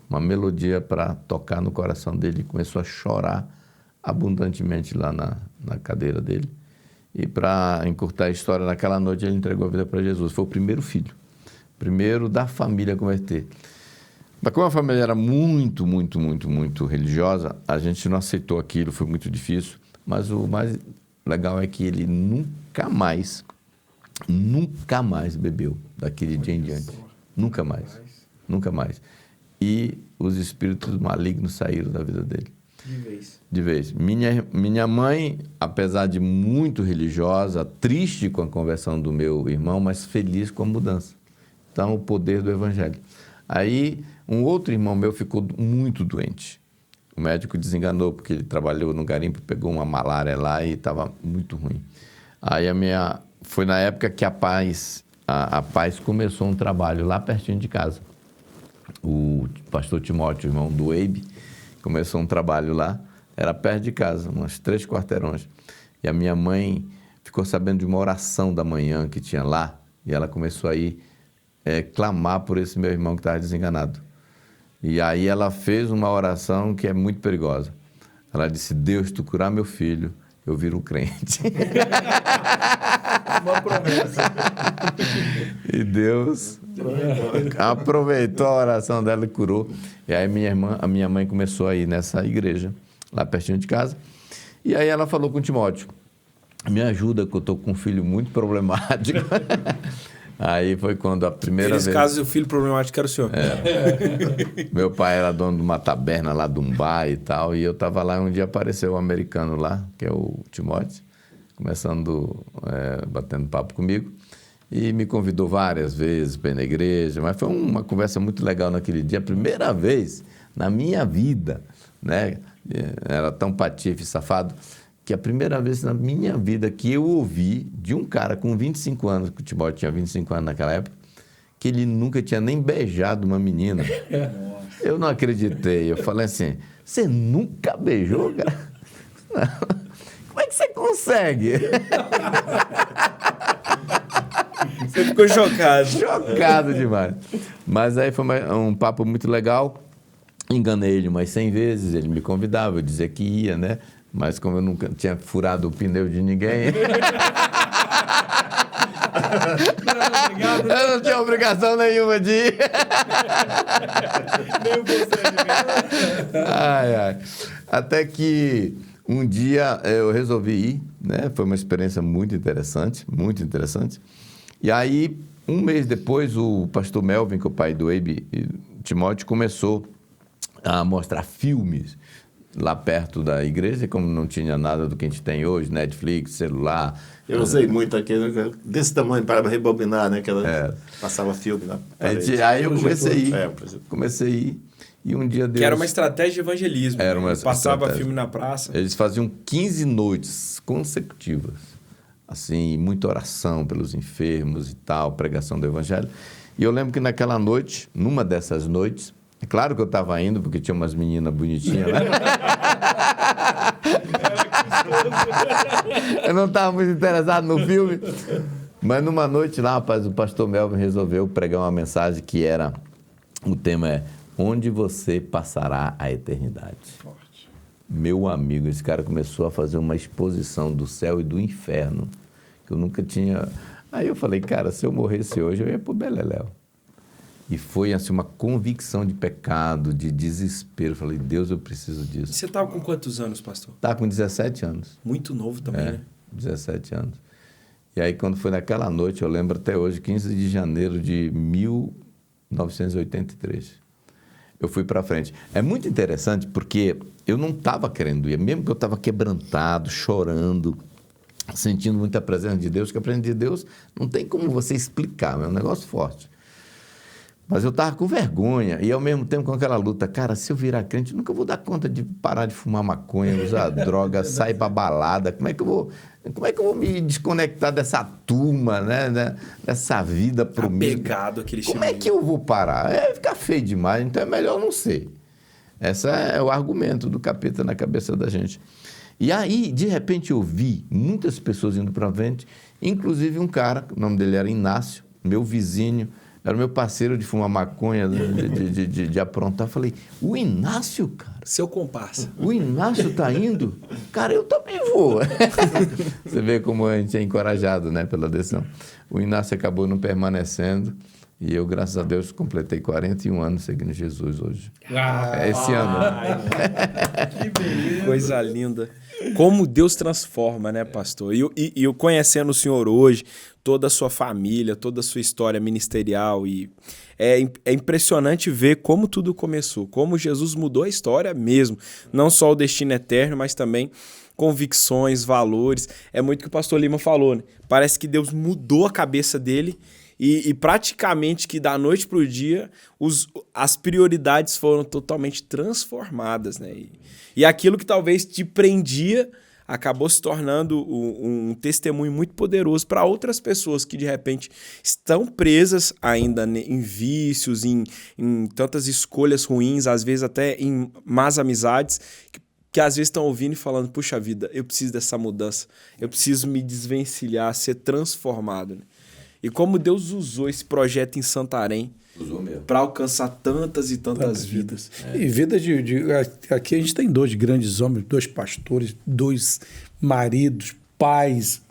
uma melodia para tocar no coração dele, e começou a chorar abundantemente lá na cadeira dele. E para encurtar a história, naquela noite ele entregou a vida para Jesus. Foi o primeiro filho, primeiro da família a converter. Mas como a família era muito, muito, muito, muito religiosa, a gente não aceitou aquilo, foi muito difícil. Mas o mais legal é que ele nunca mais bebeu daquele dia em diante. Nunca mais. Nunca mais. E os espíritos malignos saíram da vida dele. De vez. Minha mãe, apesar de muito religiosa, triste com a conversão do meu irmão, mas feliz com a mudança. Então, o poder do evangelho. Aí, um outro irmão meu ficou muito doente. O médico desenganou, porque ele trabalhou no garimpo, pegou uma malária lá e estava muito ruim. Aí foi na época que a Paz começou um trabalho lá pertinho de casa. O pastor Timóteo, irmão do Eibe, começou um trabalho lá, era perto de casa, uns 3 quarteirões. E a minha mãe ficou sabendo de uma oração da manhã que tinha lá, e ela começou a ir clamar por esse meu irmão que estava desenganado. E aí ela fez uma oração que é muito perigosa. Ela disse, Deus, tu curar meu filho, eu viro crente. Uma promessa. E Deus aproveitou a oração dela e curou. E aí a minha mãe começou a ir nessa igreja, lá pertinho de casa. E aí ela falou com o Timóteo, me ajuda que eu estou com um filho muito problemático. Aí foi quando a primeira vez... Nesse caso, o filho problemático era o senhor. Meu pai era dono de uma taberna lá de um bar e tal, e eu estava lá e um dia apareceu um americano lá, que é o Timóteo, batendo papo comigo, e me convidou várias vezes para ir na igreja, mas foi uma conversa muito legal naquele dia. A primeira vez na minha vida, né? Era tão patife, safado, que a primeira vez na minha vida que eu ouvi de um cara com 25 anos, que o Timóteo tinha 25 anos naquela época, que ele nunca tinha nem beijado uma menina. Eu não acreditei. Eu falei assim, você nunca beijou, cara? Não. Como é que você consegue? Você ficou chocado. Chocado demais. Mas aí foi um papo muito legal. Enganei ele umas 100 vezes, ele me convidava, eu dizia que ia, né? Mas como eu nunca tinha furado o pneu de ninguém... eu não tinha obrigação nenhuma de ir. Nem você. Ai, ai. Até que um dia eu resolvi ir, né? Foi uma experiência muito interessante, muito interessante. E aí, um mês depois, o pastor Melvin, que é o pai do Eibe e Timóteo, começou a mostrar filmes lá perto da igreja, como não tinha nada do que a gente tem hoje, Netflix, celular. Eu usei muito aquele desse tamanho para rebobinar, né? Que ela passava filme na parede. Aí eu comecei a ir. Projetor. Comecei a ir. E um dia Deus... Que era uma estratégia de evangelismo. Era uma Passava estratégia. filme na praça. Eles faziam 15 noites consecutivas. Assim, muita oração pelos enfermos e tal, pregação do evangelho. E eu lembro que naquela noite, numa dessas noites, é claro que eu estava indo, porque tinha umas meninas bonitinhas lá. Eu não estava muito interessado no filme. Mas numa noite lá, rapaz, o pastor Melvin resolveu pregar uma mensagem que era... O tema é: onde você passará a eternidade? Forte. Meu amigo, esse cara começou a fazer uma exposição do céu e do inferno, que eu nunca tinha... Aí eu falei, cara, se eu morresse hoje, eu ia pro Beleléu. E foi assim, uma convicção de pecado, de desespero. Eu falei, Deus, eu preciso disso. Você estava com quantos anos, pastor? Estava com 17 anos. Muito novo também, né? 17 anos. E aí, quando foi naquela noite, eu lembro até hoje, 15 de janeiro de 1983, eu fui para frente. É muito interessante porque eu não estava querendo ir, mesmo que eu estava quebrantado, chorando, sentindo muita presença de Deus, que a presença de Deus não tem como você explicar, é um negócio forte. Mas eu estava com vergonha e, ao mesmo tempo, com aquela luta. Cara, se eu virar crente, eu nunca vou dar conta de parar de fumar maconha, usar droga, sair para balada. Como é que eu vou me desconectar dessa turma, né? Dessa vida promíscua? Apegado àquele Como é que eu vou parar? Ficar feio demais, então é melhor não ser. Esse é o argumento do capeta na cabeça da gente. E aí, de repente, eu vi muitas pessoas indo para frente, inclusive um cara, o nome dele era Inácio, meu vizinho, era o meu parceiro de fumar maconha, de aprontar. Eu falei, o Inácio, cara? Seu comparsa. O Inácio tá indo? Cara, eu também vou. Você vê como a gente é encorajado, né, pela decisão. O Inácio acabou não permanecendo e eu, graças a Deus, completei 41 anos seguindo Jesus hoje. Esse ano. Que beleza. Coisa linda. Como Deus transforma, né, pastor? E eu conhecendo o senhor hoje, toda a sua família, toda a sua história ministerial, e é impressionante ver como tudo começou, como Jesus mudou a história mesmo. Não só o destino eterno, mas também convicções, valores. É muito o que o pastor Lima falou, né? Parece que Deus mudou a cabeça dele e praticamente que da noite para o dia as prioridades foram totalmente transformadas, né? E aquilo que talvez te prendia acabou se tornando um testemunho muito poderoso para outras pessoas que de repente estão presas ainda em vícios, em tantas escolhas ruins, às vezes até em más amizades, que às vezes estão ouvindo e falando, puxa vida, eu preciso dessa mudança, eu preciso me desvencilhar, ser transformado, né? E como Deus usou esse projeto em Santarém para alcançar tantas e tantas vidas. E vida aqui a gente tem 2 grandes homens, 2 pastores, 2 maridos, pais,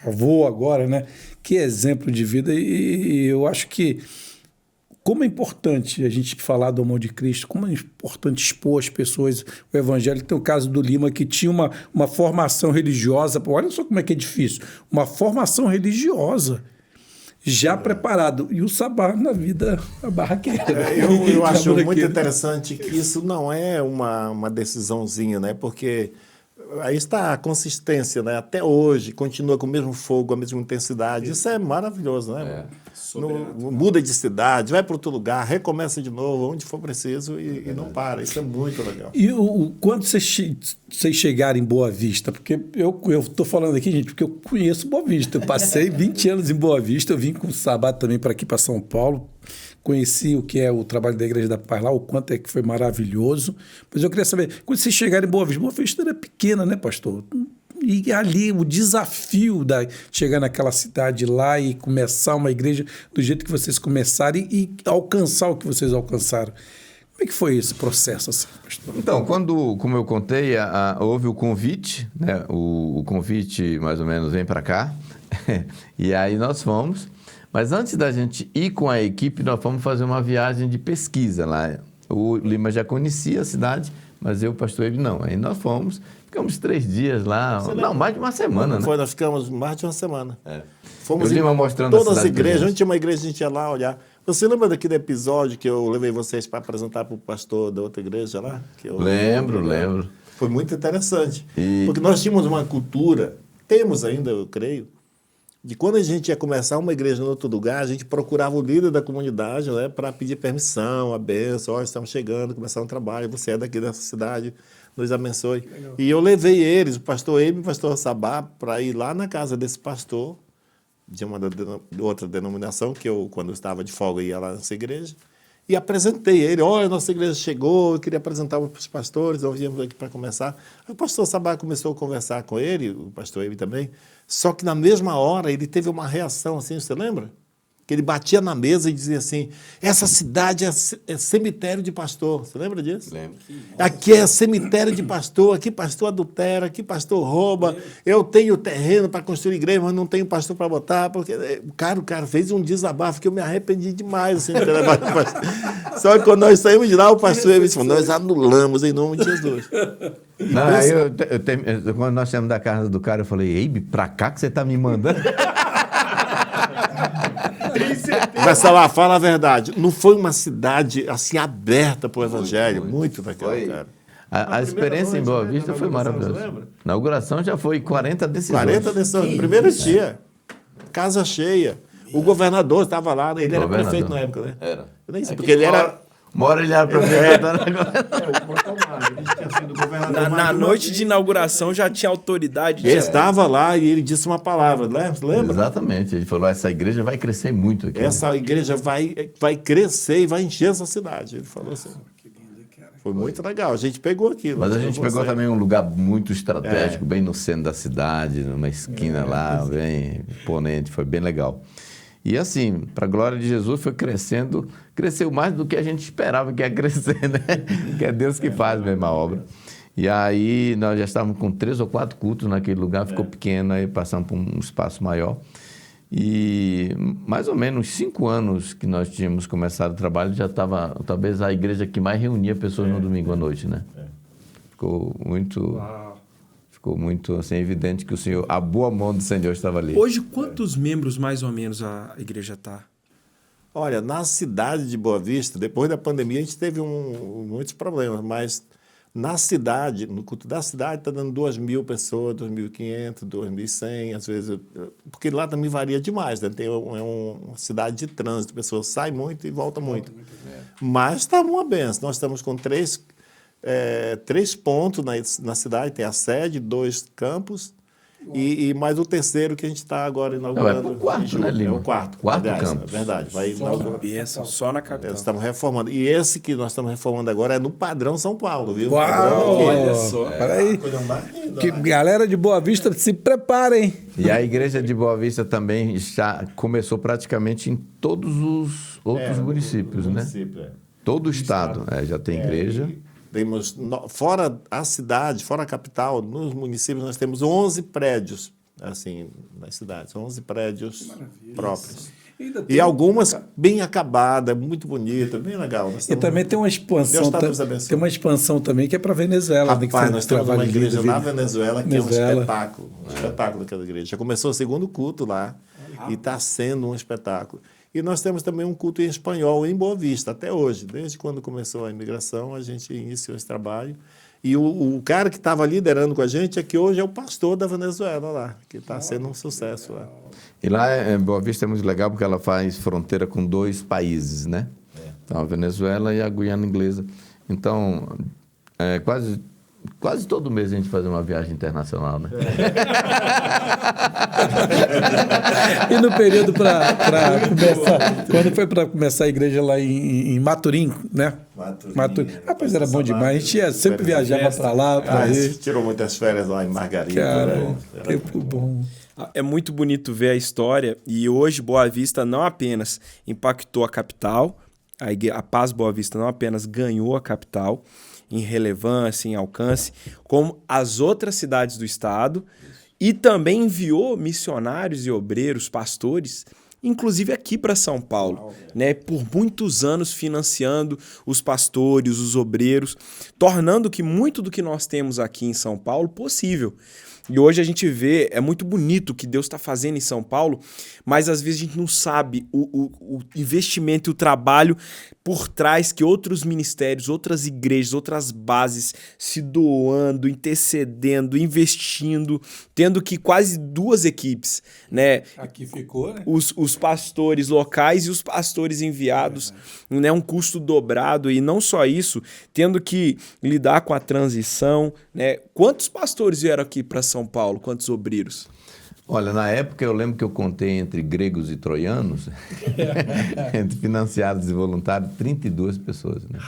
avô agora, né? Que exemplo de vida. E eu acho que como é importante a gente falar do amor de Cristo, como é importante expor as pessoas o evangelho. Tem o caso do Lima, que tinha uma formação religiosa. Olha só como é que é difícil. Uma formação religiosa já preparado. E o Sabá na vida, a barraqueira. Eu acho muito interessante que isso não é uma decisãozinha, né? Porque Aí está a consistência, né? Até hoje, continua com o mesmo fogo, a mesma intensidade. Isso é maravilhoso, né? Não, muda de cidade, vai para outro lugar, recomeça de novo, onde for preciso e não para. Isso é muito legal. E quando vocês chegarem em Boa Vista, porque eu estou falando aqui, gente, porque eu conheço Boa Vista. Eu passei 20 anos em Boa Vista, eu vim com o Sabá também para aqui, para São Paulo. Conheci o que é o trabalho da Igreja da Paz lá, o quanto é que foi maravilhoso. Mas eu queria saber, quando vocês chegarem em Boa Vista era pequena, né, pastor? E ali o desafio de chegar naquela cidade lá e começar uma igreja do jeito que vocês começaram e alcançar o que vocês alcançaram. Como é que foi esse processo, assim, pastor? Então, como eu contei, houve o convite, né? O convite, mais ou menos, vem para cá. E aí nós fomos. Mas antes da gente ir com a equipe, nós fomos fazer uma viagem de pesquisa lá. O Lima já conhecia a cidade, mas eu, o pastor Ebi, não. Aí nós fomos, ficamos 3 dias lá. Não, mais de uma semana, né? Foi, nós ficamos mais de uma semana. O Lima mostrando todas a as cidade pra igrejas. gente. Onde tinha uma igreja, a gente ia lá olhar. Você lembra daquele episódio que eu levei vocês para apresentar para o pastor da outra igreja lá? Lembro. Foi muito interessante. E- Porque nós tínhamos uma cultura, temos ainda, eu creio, de quando a gente ia começar uma igreja em outro lugar, a gente procurava o líder da comunidade, né, para pedir permissão, a bênção, ó, estamos chegando, começar um trabalho, você é daqui dessa cidade, nos abençoe. E eu levei eles, o pastor Ebi e o pastor Sabá, para ir lá na casa desse pastor, de uma outra denominação, que eu, quando eu estava de folga, ia lá nessa igreja, e apresentei ele. Olha, nossa igreja chegou, eu queria apresentar para os pastores, nós viemos aqui para começar. Aí o pastor Sabá começou a conversar com ele, o pastor Ebi também, só que na mesma hora ele teve uma reação assim, você lembra? Que ele batia na mesa e dizia assim, essa cidade é cemitério de pastor. Você lembra disso? Lembro. Aqui é cemitério de pastor, aqui pastor adultera, aqui pastor rouba, eu tenho terreno para construir igreja, mas não tenho pastor para botar, porque o cara fez um desabafo que eu me arrependi demais. Assim, de ter levado o pastor. Só que quando nós saímos de lá, o pastor ele disse, nós anulamos em nome de Jesus. Não, aí quando nós saímos da casa do cara, eu falei, Eibe, pra cá que você tá me mandando? Mas lá, fala a verdade, não foi uma cidade assim aberta para o evangelho, muito daquela, Foi. cara. A experiência em Boa Vista foi maravilhosa. lembra? A inauguração já foi 40 decisões. 40 decisões, no primeiro dia, casa cheia. O governador estava lá, ele era Governador. prefeito na época, né? Era. Eu nem sei, porque ele era... Uma hora ele era prefeito. Na noite de inauguração já tinha autoridade. Ele estava lá e ele disse uma palavra, lembra? Exatamente. Ele falou, essa igreja vai crescer muito aqui. Essa igreja vai crescer e vai encher essa cidade. Ele falou assim. Foi muito legal. A gente pegou aquilo. Mas a gente pegou também um lugar muito estratégico, bem no centro da cidade, numa esquina lá, bem imponente, foi bem legal. E assim, para a glória de Jesus, foi crescendo, cresceu mais do que a gente esperava que ia crescer, né? Que é Deus que faz mesmo a obra. E aí nós já estávamos com 3 ou 4 cultos naquele lugar, ficou pequeno, aí passamos para um espaço maior. E mais ou menos 5 anos que nós tínhamos começado o trabalho, já estava talvez a igreja que mais reunia pessoas no domingo à noite, né? Ficou muito assim, evidente que a boa mão do Senhor estava ali. Hoje, quantos membros mais ou menos a igreja está? Olha, na cidade de Boa Vista, depois da pandemia, a gente teve muitos problemas, mas na cidade, no culto da cidade, está dando 2.000 pessoas, 2.500, 2.100, às vezes, porque lá também varia demais, né? É uma cidade de trânsito, pessoas saem muito e voltam muito. Mas está uma benção. Nós estamos com 3 pontos na cidade, tem a sede, 2 campos, e mais o terceiro que a gente está agora inaugurando. Não, é pro quarto, né, Lima? É o quarto. Quarto aliás, campo. É verdade. Vai inaugurar. Benção, só na capital. Nós estamos reformando. E esse que nós estamos reformando agora é no padrão São Paulo, viu? Uau! Olha só. Peraí. Coisa mais linda, Que né? galera de Boa Vista, se preparem. E a igreja de Boa Vista também já começou praticamente em todos os outros municípios, né? Município, é. Todo o estado já tem igreja. Temos, fora a cidade, fora a capital, nos municípios nós temos 11 prédios, assim, nas cidades, 11 prédios próprios. E algumas bem acabadas, muito bonitas, bem legal. E também tem uma Deus expansão, está nos abençoando. tem uma expansão também que é para Venezuela. né, que Rapaz, você nós temos uma trabalha igreja lindo, na viu? Venezuela que é um Venezuela. espetáculo aquela igreja. Já começou o segundo culto lá e está sendo um espetáculo. E nós temos também um culto em espanhol em Boa Vista, até hoje. Desde quando começou a imigração, a gente iniciou esse trabalho. E o cara que estava liderando com a gente é que hoje é o pastor da Venezuela lá, que está sendo um sucesso lá. E lá em Boa Vista é muito legal porque ela faz fronteira com 2 países, né? Então, a Venezuela e a Guiana Inglesa. Então, quase todo mês a gente faz uma viagem internacional, né? E no período para começar, quando foi para começar a igreja lá em Maturim, né? Maturim. Rapaz, era bom demais. A gente sempre viajava para lá, para aí. Tirou muitas férias lá em Margarida. Cara, tempo bom. É muito bonito ver a história e hoje Boa Vista não apenas impactou a capital, a Paz Boa Vista não apenas ganhou a capital em relevância, em alcance, como as outras cidades do estado e também enviou missionários e obreiros, pastores, inclusive aqui para São Paulo, né? Por muitos anos financiando os pastores, os obreiros, tornando que muito do que nós temos aqui em São Paulo possível. E hoje a gente vê, é muito bonito o que Deus está fazendo em São Paulo, mas às vezes a gente não sabe o investimento e o trabalho por trás que outros ministérios, outras igrejas, outras bases se doando, intercedendo, investindo, tendo que quase 2 equipes, né? Aqui ficou, né? Os pastores locais e os pastores enviados, né? Um custo dobrado e não só isso, tendo que lidar com a transição, né? Quantos pastores vieram aqui para São Paulo? Quantos obreiros? Olha, na época eu lembro que eu contei entre gregos e troianos, entre financiados e voluntários, 32 pessoas. Né?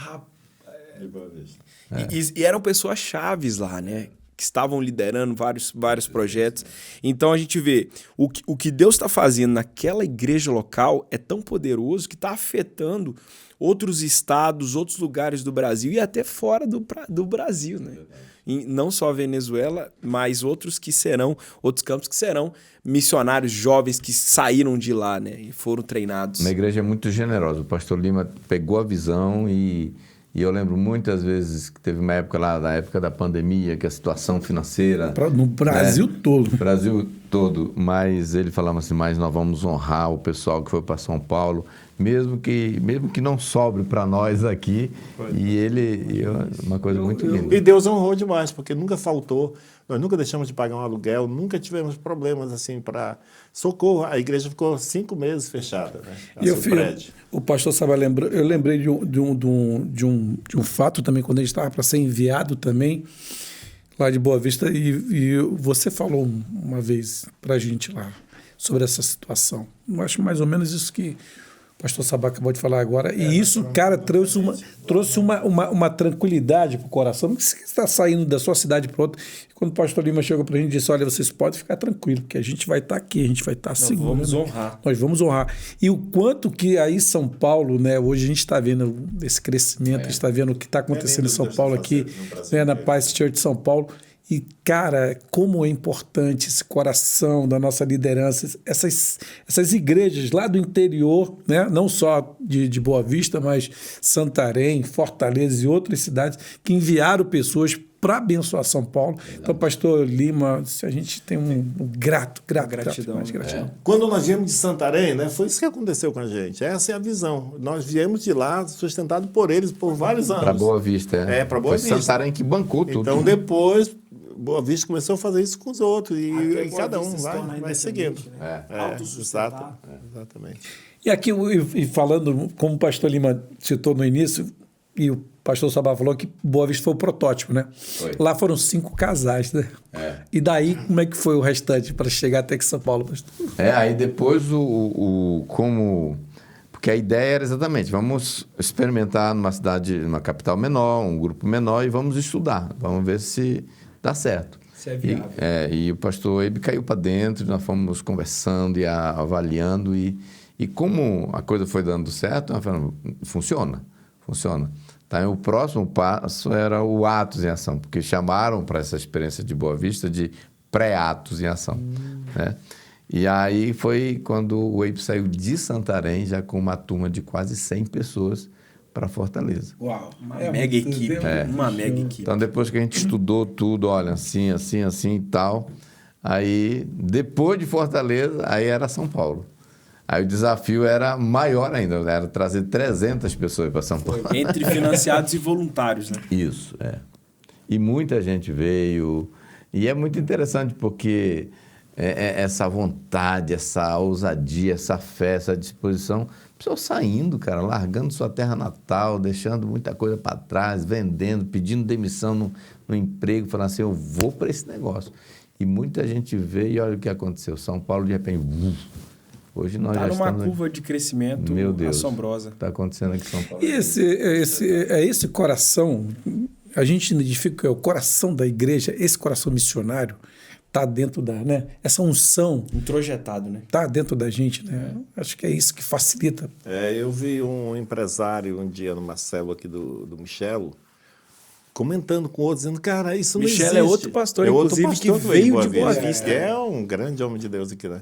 E eram pessoas chaves lá, né? Que estavam liderando vários projetos. Então a gente vê o que Deus está fazendo naquela igreja local é tão poderoso que está afetando outros estados, outros lugares do Brasil e até fora do Brasil, né? E não só a Venezuela, mas outros campos que serão missionários jovens que saíram de lá, né? E foram treinados. Uma igreja muito generosa. O pastor Lima pegou a visão e eu lembro muitas vezes que teve uma época lá, na época da pandemia, que a situação financeira... No Brasil todo. No Brasil todo. Mas ele falava assim, mas nós vamos honrar o pessoal que foi para São Paulo, mesmo que não sobre para nós aqui. Uma coisa muito linda. E Deus honrou demais, porque nunca faltou. Nós nunca deixamos de pagar um aluguel, nunca tivemos problemas assim para socorro. A igreja ficou 5 meses fechada, né? O pastor Sabá lembrou, eu lembrei de um fato também, quando a gente estava para ser enviado também, lá de Boa Vista, e você falou uma vez para a gente lá sobre essa situação. Eu acho mais ou menos isso que o pastor Sabá acabou de falar agora. E isso, cara, trouxe uma tranquilidade para o coração. Porque você está saindo da sua cidade para outra. E quando o pastor Lima chegou para a gente e disse, olha, vocês podem ficar tranquilos, porque a gente vai estar aqui, a gente vai estar seguro. Vamos honrar. Nós vamos honrar. E o quanto que aí São Paulo, né, hoje a gente está vendo esse crescimento, a gente está vendo o que está acontecendo em São Paulo aqui, né, na Paz Church de São Paulo. E, cara, como é importante esse coração da nossa liderança, essas igrejas lá do interior, né? Não só de Boa Vista, mas Santarém, Fortaleza e outras cidades que enviaram pessoas para abençoar São Paulo. Então, pastor Lima, a gente tem gratidão. Quando nós viemos de Santarém, né, foi isso que aconteceu com a gente. Essa é a visão. Nós viemos de lá sustentado por eles por vários anos. Para Boa Vista, para Boa Vista. Foi Santarém que bancou tudo. Então, depois, Boa Vista começou a fazer isso com os outros. E cada um vai seguindo. Né? Exatamente. E aqui, falando, como o pastor Lima citou no início, e o pastor Sabá falou que Boa Vista foi o protótipo, né? Foi. Lá foram 5 casais, né? E daí, como é que foi o restante para chegar até aqui em São Paulo, pastor? Aí depois porque a ideia era exatamente, vamos experimentar numa cidade, numa capital menor, um grupo menor, e vamos estudar, vamos ver se dá certo. Se é viável. E o pastor Eibe caiu para dentro, nós fomos conversando e avaliando, e como a coisa foi dando certo, nós falamos, funciona. Então, o próximo passo era o Atos em Ação, porque chamaram para essa experiência de Boa Vista de pré-Atos em Ação. Né? E aí foi quando o Eibe saiu de Santarém, já com uma turma de quase 100 pessoas, para Fortaleza. Uau, uma mega equipe. Uma mega equipe. Então, depois que a gente estudou tudo, olha, assim e tal, aí, depois de Fortaleza, aí era São Paulo. Aí o desafio era maior ainda, era trazer 300 pessoas para São Paulo. Entre financiados e voluntários, né? Isso, E muita gente veio. E é muito interessante porque essa vontade, essa ousadia, essa fé, essa disposição, pessoal saindo, cara, largando sua terra natal, deixando muita coisa para trás, vendendo, pedindo demissão no emprego, falando assim, eu vou para esse negócio. E muita gente veio e olha o que aconteceu. São Paulo, de repente, hoje nós já estamos... Está numa curva de crescimento assombrosa. Está acontecendo aqui em São Paulo. E esse coração, a gente identifica que é o coração da igreja, esse coração missionário, está dentro da, né? Essa unção... Introjetado, né? Está dentro da gente, né? Acho que é isso que facilita. Eu vi um empresário um dia numa célula aqui do Michelo, comentando com outros, dizendo, cara, isso não existe. Michelo é outro pastor, inclusive, que veio de Boa Vista. É um grande homem de Deus aqui, né?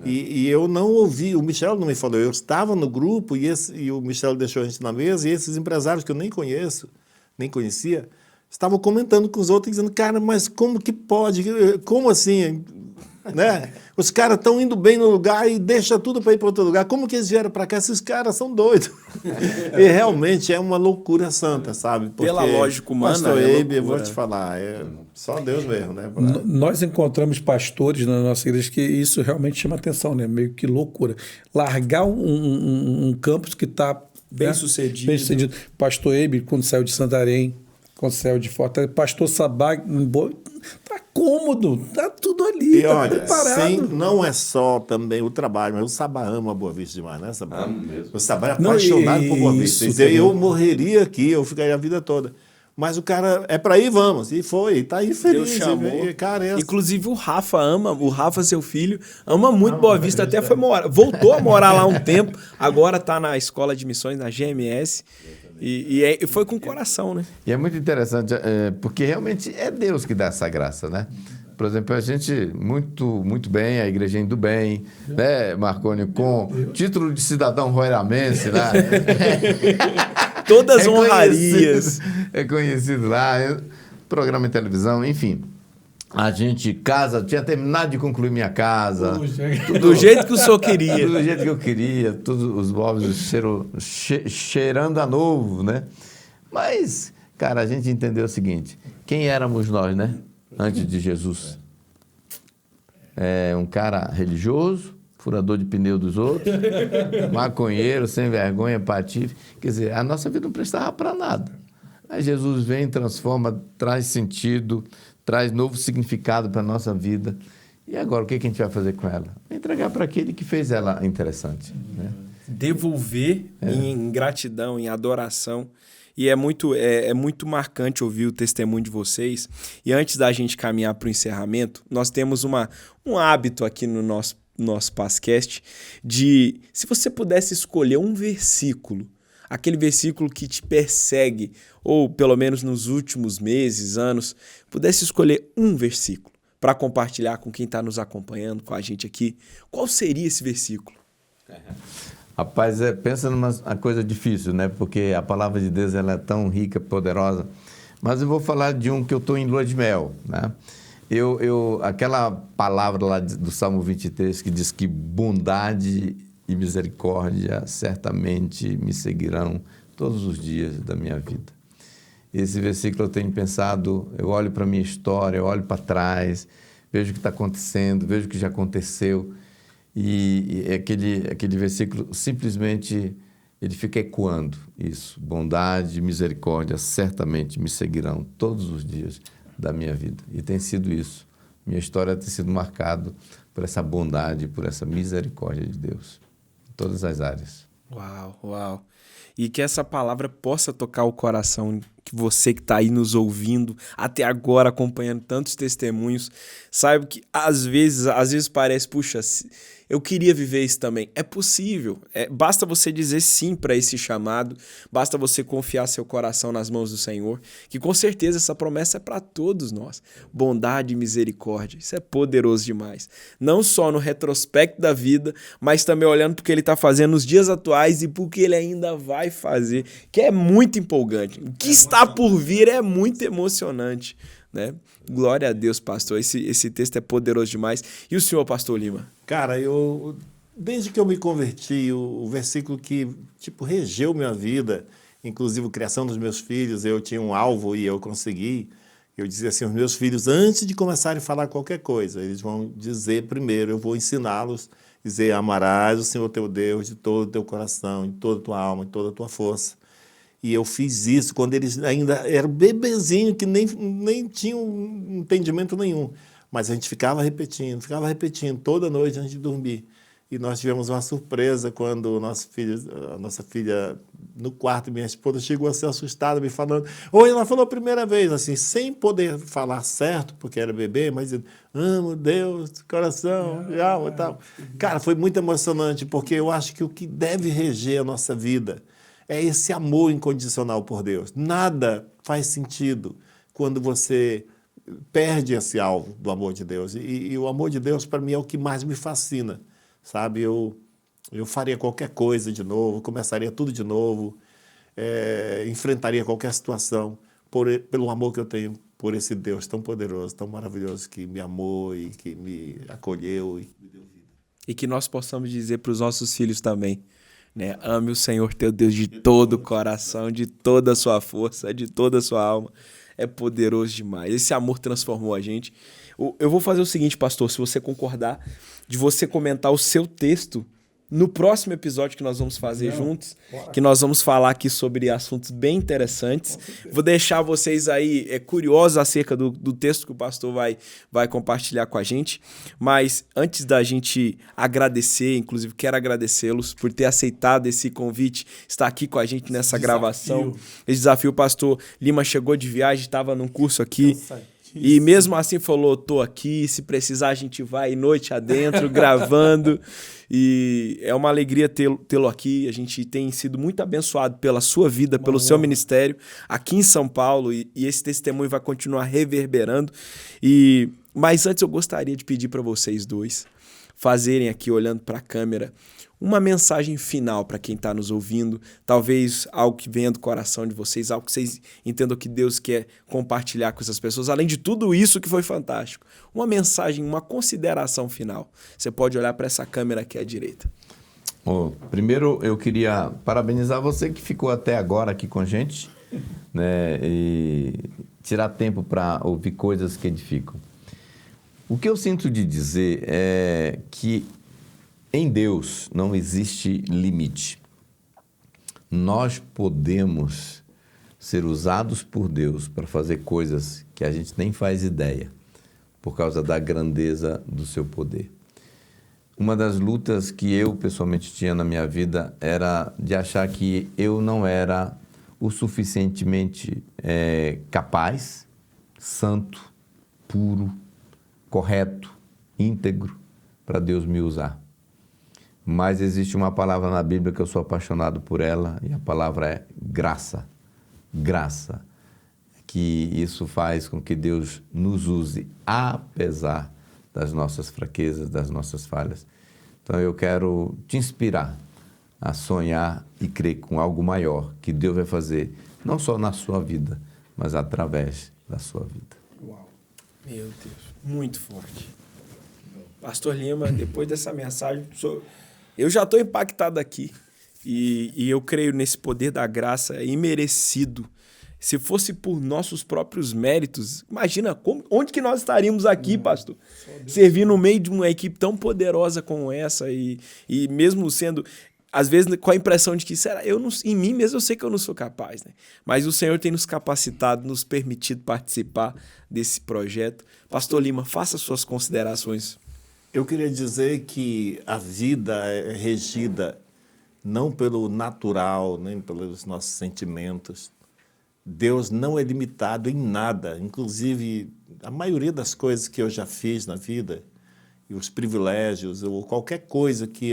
E eu não ouvi, o Michelo não me falou, eu estava no grupo e o Michelo deixou a gente na mesa, e esses empresários que eu nem conhecia, estavam comentando com os outros, dizendo, cara, mas como que pode? Como assim? Né? Os caras estão indo bem no lugar e deixa tudo para ir para outro lugar. Como que eles vieram para cá? Esses caras são doidos. E realmente é uma loucura santa, sabe? Porque, pela lógica humana, Pastor Eibe, eu vou te falar, só Deus mesmo, né? Nós encontramos pastores na nossa igreja que isso realmente chama atenção, né? Meio que loucura. Largar um campus que está bem sucedido. Pastor Eibe, quando saiu de Santarém, quando saiu de Fortaleza, pastor Sabá, tá cômodo, tá tudo ali, e tá olha, preparado. Não é só também o trabalho, mas o Sabá ama Boa Vista demais, né, Sabá? Mesmo. O Sabá é apaixonado por Boa Vista. Eu morreria aqui, eu ficaria a vida toda. Mas o cara, é para ir, vamos. E foi, e tá aí feliz. Deus chamou. E, cara, inclusive o Rafa, seu filho, ama muito Boa Vista, até voltou a morar lá um tempo, agora tá na escola de missões, na GMS. E foi com o coração, né? E é muito interessante, porque realmente é Deus que dá essa graça, né? Por exemplo, a gente, muito bem, a igreja indo bem, né, Marconi, com título de cidadão roiramense, né? Todas honrarias. É conhecido lá, programa em televisão, enfim. A gente tinha terminado de concluir minha casa. Do jeito que o senhor queria. Do jeito que eu queria, todos os móveis cheirando a novo, né? Mas, cara, a gente entendeu o seguinte, quem éramos nós, né? Antes de Jesus. Um cara religioso, furador de pneu dos outros, maconheiro, sem vergonha, patife. Quer dizer, a nossa vida não prestava para nada. Aí Jesus vem, transforma, traz sentido, traz novo significado para a nossa vida. E agora, o que a gente vai fazer com ela? Entregar para aquele que fez ela interessante. Né? Devolver em gratidão, em adoração. E é muito marcante ouvir o testemunho de vocês. E antes da gente caminhar para o encerramento, nós temos um hábito aqui no nosso podcast de, se você pudesse escolher um versículo, aquele versículo que te persegue, ou pelo menos nos últimos meses, anos, pudesse escolher um versículo para compartilhar com quem está nos acompanhando, com a gente aqui, qual seria esse versículo? Rapaz, pensa numa coisa difícil, né? Porque a palavra de Deus ela é tão rica, poderosa. Mas eu vou falar de um que eu estou em lua de mel, né? Aquela palavra lá do Salmo 23 que diz que bondade e misericórdia certamente me seguirão todos os dias da minha vida. Esse versículo eu tenho pensado, eu olho para a minha história, eu olho para trás, vejo o que está acontecendo, vejo o que já aconteceu. E aquele versículo simplesmente ele fica ecoando isso. Bondade e misericórdia certamente me seguirão todos os dias da minha vida. E tem sido isso. Minha história tem sido marcada por essa bondade, por essa misericórdia de Deus. Em todas as áreas. Uau, uau. E que essa palavra possa tocar o coração, que você que está aí nos ouvindo, até agora acompanhando tantos testemunhos, saiba que às vezes parece, puxa, eu queria viver isso também. É possível. Basta você dizer sim para esse chamado, basta você confiar seu coração nas mãos do Senhor, que com certeza essa promessa é para todos nós. Bondade e misericórdia. Isso é poderoso demais. Não só no retrospecto da vida, mas também olhando para o que ele está fazendo nos dias atuais e para o que ele ainda vai fazer, que é muito empolgante. O que está por vir é muito emocionante, né? Glória a Deus, pastor. Esse texto é poderoso demais. E o senhor, pastor Lima? Cara, desde que eu me converti, o versículo que regeu minha vida, inclusive a criação dos meus filhos, eu tinha um alvo e eu consegui, Eu dizia assim aos meus filhos, antes de começarem a falar qualquer coisa, eles vão dizer primeiro, eu vou ensiná-los, dizer, amarás o Senhor teu Deus de todo o teu coração, de toda a tua alma, de toda a tua força. E eu fiz isso quando eles ainda eram bebezinhos, que nem tinham entendimento nenhum. Mas a gente ficava repetindo toda noite antes de dormir. E nós tivemos uma surpresa quando a nossa filha, no quarto, minha esposa chegou a ser assustada, me falando. Ou ela falou a primeira vez, assim, sem poder falar certo, porque era bebê, mas dizendo, amo Deus, coração, e alma e tal. Cara, foi muito emocionante, porque eu acho que o que deve reger a nossa vida é esse amor incondicional por Deus. Nada faz sentido quando você perde esse alvo do amor de Deus. E o amor de Deus, para mim, é o que mais me fascina. Sabe, eu faria qualquer coisa de novo, começaria tudo de novo, enfrentaria qualquer situação pelo amor que eu tenho por esse Deus tão poderoso, tão maravilhoso, que me amou e que me acolheu e me deu vida. E que nós possamos dizer para os nossos filhos também, né? Ame o Senhor teu Deus de todo o coração, de toda a sua força, de toda a sua alma. É poderoso demais. Esse amor transformou a gente. Eu vou fazer o seguinte, pastor, se você concordar, de você comentar o seu texto no próximo episódio que nós vamos fazer juntos, que nós vamos falar aqui sobre assuntos bem interessantes. Vou deixar vocês aí curiosos acerca do texto que o pastor vai compartilhar com a gente. Mas antes da gente agradecer, inclusive quero agradecê-los por ter aceitado esse convite, estar aqui com a gente nessa gravação. Esse desafio, o pastor Lima chegou de viagem, estava num curso aqui. E mesmo assim falou, tô aqui, se precisar a gente vai noite adentro, gravando. E é uma alegria tê-lo aqui. A gente tem sido muito abençoado pela sua vida, pelo seu ministério aqui em São Paulo. E esse testemunho vai continuar reverberando. Mas antes eu gostaria de pedir para vocês dois fazerem aqui, olhando para a câmera, uma mensagem final para quem está nos ouvindo, talvez algo que venha do coração de vocês, algo que vocês entendam que Deus quer compartilhar com essas pessoas, além de tudo isso que foi fantástico. Uma mensagem, uma consideração final. Você pode olhar para essa câmera aqui à direita. Primeiro, eu queria parabenizar você que ficou até agora aqui com a gente, né, e tirar tempo para ouvir coisas que edificam. O que eu sinto de dizer é que em Deus não existe limite. Nós podemos ser usados por Deus para fazer coisas que a gente nem faz ideia, por causa da grandeza do seu poder. Uma das lutas que eu pessoalmente tinha na minha vida era de achar que eu não era o suficientemente capaz, santo, puro, correto, íntegro, para Deus me usar. Mas existe uma palavra na Bíblia que eu sou apaixonado por ela, e a palavra é graça. Graça. Que isso faz com que Deus nos use, apesar das nossas fraquezas, das nossas falhas. Então eu quero te inspirar a sonhar e crer com algo maior que Deus vai fazer, não só na sua vida, mas através da sua vida. Uau. Meu Deus, muito forte. Pastor Lima, depois dessa mensagem, eu já estou impactado aqui e eu creio nesse poder da graça imerecido. Se fosse por nossos próprios méritos, imagina onde que nós estaríamos aqui, pastor? Servir no meio de uma equipe tão poderosa como essa e mesmo sendo, às vezes, com a impressão de que em mim mesmo eu sei que eu não sou capaz, né? Mas o Senhor tem nos capacitado, nos permitido participar desse projeto. Pastor Lima, faça suas considerações. Eu queria dizer que a vida é regida não pelo natural, nem pelos nossos sentimentos. Deus não é limitado em nada, inclusive a maioria das coisas que eu já fiz na vida, e os privilégios, ou qualquer coisa que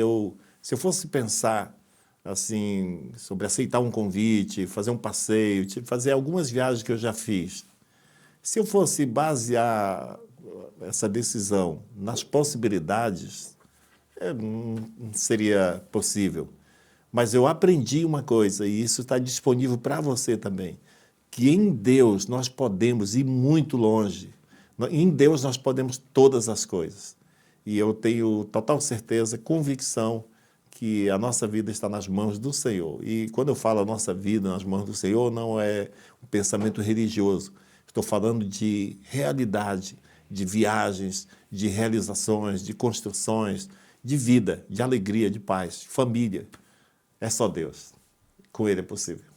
se eu fosse pensar assim, sobre aceitar um convite, fazer um passeio, fazer algumas viagens que eu já fiz, se eu fosse basear essa decisão nas possibilidades, não seria possível. Mas eu aprendi uma coisa, e isso está disponível para você também, que em Deus nós podemos ir muito longe. Em Deus nós podemos todas as coisas. E eu tenho total certeza, convicção, que a nossa vida está nas mãos do Senhor. E quando eu falo a nossa vida nas mãos do Senhor, não é um pensamento religioso. Estou falando de realidade, de viagens, de realizações, de construções, de vida, de alegria, de paz, de família. É só Deus. Com Ele é possível.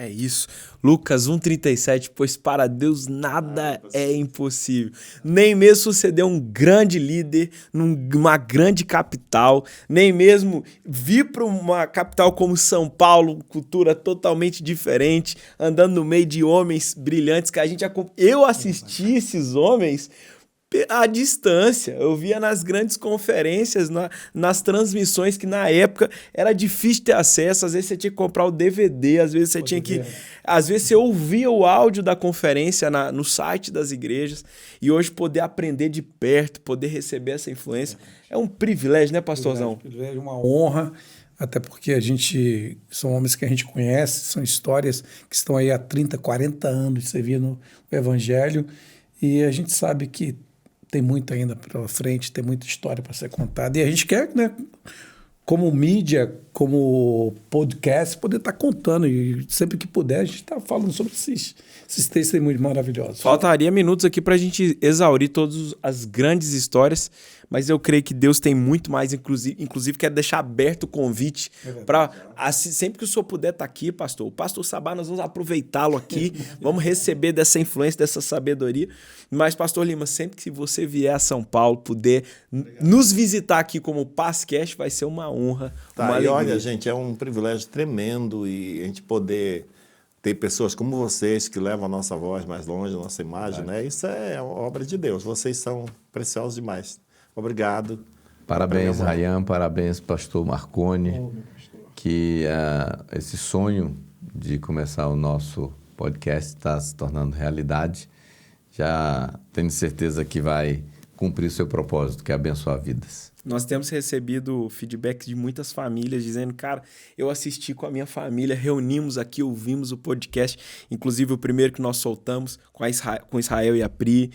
É isso. Lucas 1,37, pois para Deus nada é impossível. Nem mesmo suceder um grande líder numa grande capital, nem mesmo vir para uma capital como São Paulo, cultura totalmente diferente, andando no meio de homens brilhantes que a gente eu assisti esses homens à distância, eu via nas grandes conferências, nas transmissões que na época era difícil ter acesso, às vezes você tinha que comprar o DVD, às vezes você tinha que... Às vezes você ouvia o áudio da conferência no site das igrejas, e hoje poder aprender de perto, poder receber essa influência, é um privilégio, né, pastorzão? Privilégio, uma honra, até porque são homens que a gente conhece, são histórias que estão aí há 30, 40 anos servindo o Evangelho, e a gente sabe que tem muito ainda pela frente, tem muita história para ser contada. E a gente quer, né, como mídia, como podcast, poder estar contando. E sempre que puder, a gente está falando sobre esses testemunhos maravilhosos. Faltaria minutos aqui para a gente exaurir todas as grandes histórias, mas eu creio que Deus tem muito mais, inclusive quero deixar aberto o convite para, sempre que o senhor puder estar aqui, pastor, o pastor Sabá, nós vamos aproveitá-lo aqui, vamos receber dessa influência, dessa sabedoria. Mas, pastor Lima, sempre que você vier a São Paulo, puder nos visitar aqui como Pazcast, vai ser uma honra, uma alegria. E olha, gente, é um privilégio tremendo e a gente poder ter pessoas como vocês que levam a nossa voz mais longe, a nossa imagem, né? Isso é obra de Deus. Vocês são preciosos demais. Obrigado. Parabéns, Rayan, parabéns, pastor Marconi, que esse sonho de começar o nosso podcast está se tornando realidade. Já tenho certeza que vai cumprir o seu propósito, que é abençoar vidas. Nós temos recebido feedback de muitas famílias dizendo, cara, eu assisti com a minha família, reunimos aqui, ouvimos o podcast, inclusive o primeiro que nós soltamos com Israel e a Pri.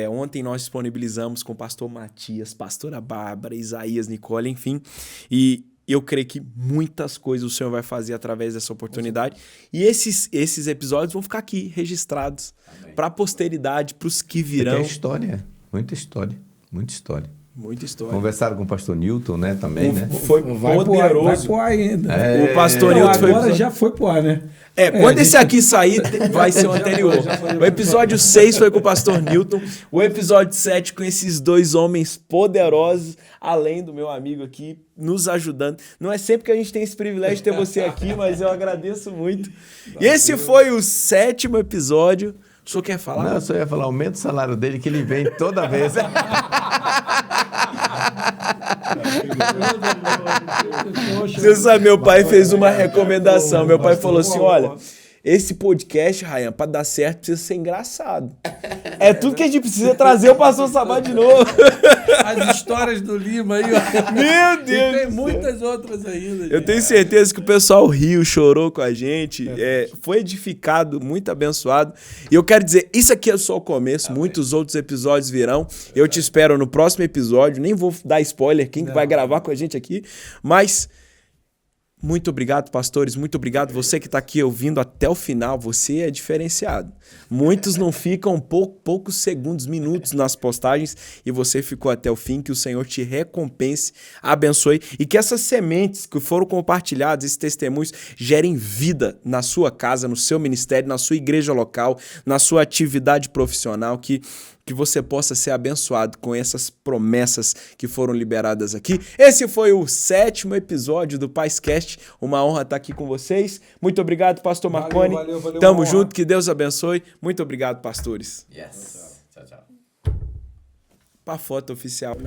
Ontem nós disponibilizamos com o pastor Matias, pastora Bárbara, Isaías, Nicole, enfim. E eu creio que muitas coisas o Senhor vai fazer através dessa oportunidade. E esses episódios vão ficar aqui registrados para a posteridade, para os que virão. É história, muita história, muita história. Muita história. Conversaram com o pastor Newton, né, também, né? Foi poderoso. Vai pro ar ainda. O pastor Newton foi... Agora já foi pro ar, né? Quando esse aqui sair, vai ser o anterior. O episódio 6 foi com o pastor Newton. O episódio 7 com esses dois homens poderosos, além do meu amigo aqui, nos ajudando. Não é sempre que a gente tem esse privilégio de ter você aqui, mas eu agradeço muito. E esse foi o 7º episódio. O senhor quer falar? Não, eu só ia falar, aumenta o salário dele, que ele vem toda vez. Você sabe, meu pai fez uma recomendação. Meu pai falou assim, olha, esse podcast, Rayan, para dar certo, precisa ser engraçado. É tudo que a gente precisa trazer o pastor Sabá de novo. As histórias do Lima aí, ó. Meu Deus! E tem muitas outras ainda. Eu tenho certeza que o pessoal riu, chorou com a gente, foi edificado, muito abençoado. E eu quero dizer, isso aqui é só o começo, muitos outros episódios virão. Eu te espero no próximo episódio, nem vou dar spoiler quem vai gravar com a gente aqui, mas... Muito obrigado, pastores. Muito obrigado você que está aqui ouvindo até o final. Você é diferenciado. Muitos não ficam poucos segundos, minutos nas postagens e você ficou até o fim. Que o Senhor te recompense, abençoe e que essas sementes que foram compartilhadas, esses testemunhos, gerem vida na sua casa, no seu ministério, na sua igreja local, na sua atividade profissional, que você possa ser abençoado com essas promessas que foram liberadas aqui. Esse foi o 7º episódio do Pazcast. Uma honra estar aqui com vocês. Muito obrigado, pastor Marconi. Valeu, Tamo junto, que Deus abençoe. Muito obrigado, pastores. Yes. Tchau, tchau. Pra foto oficial.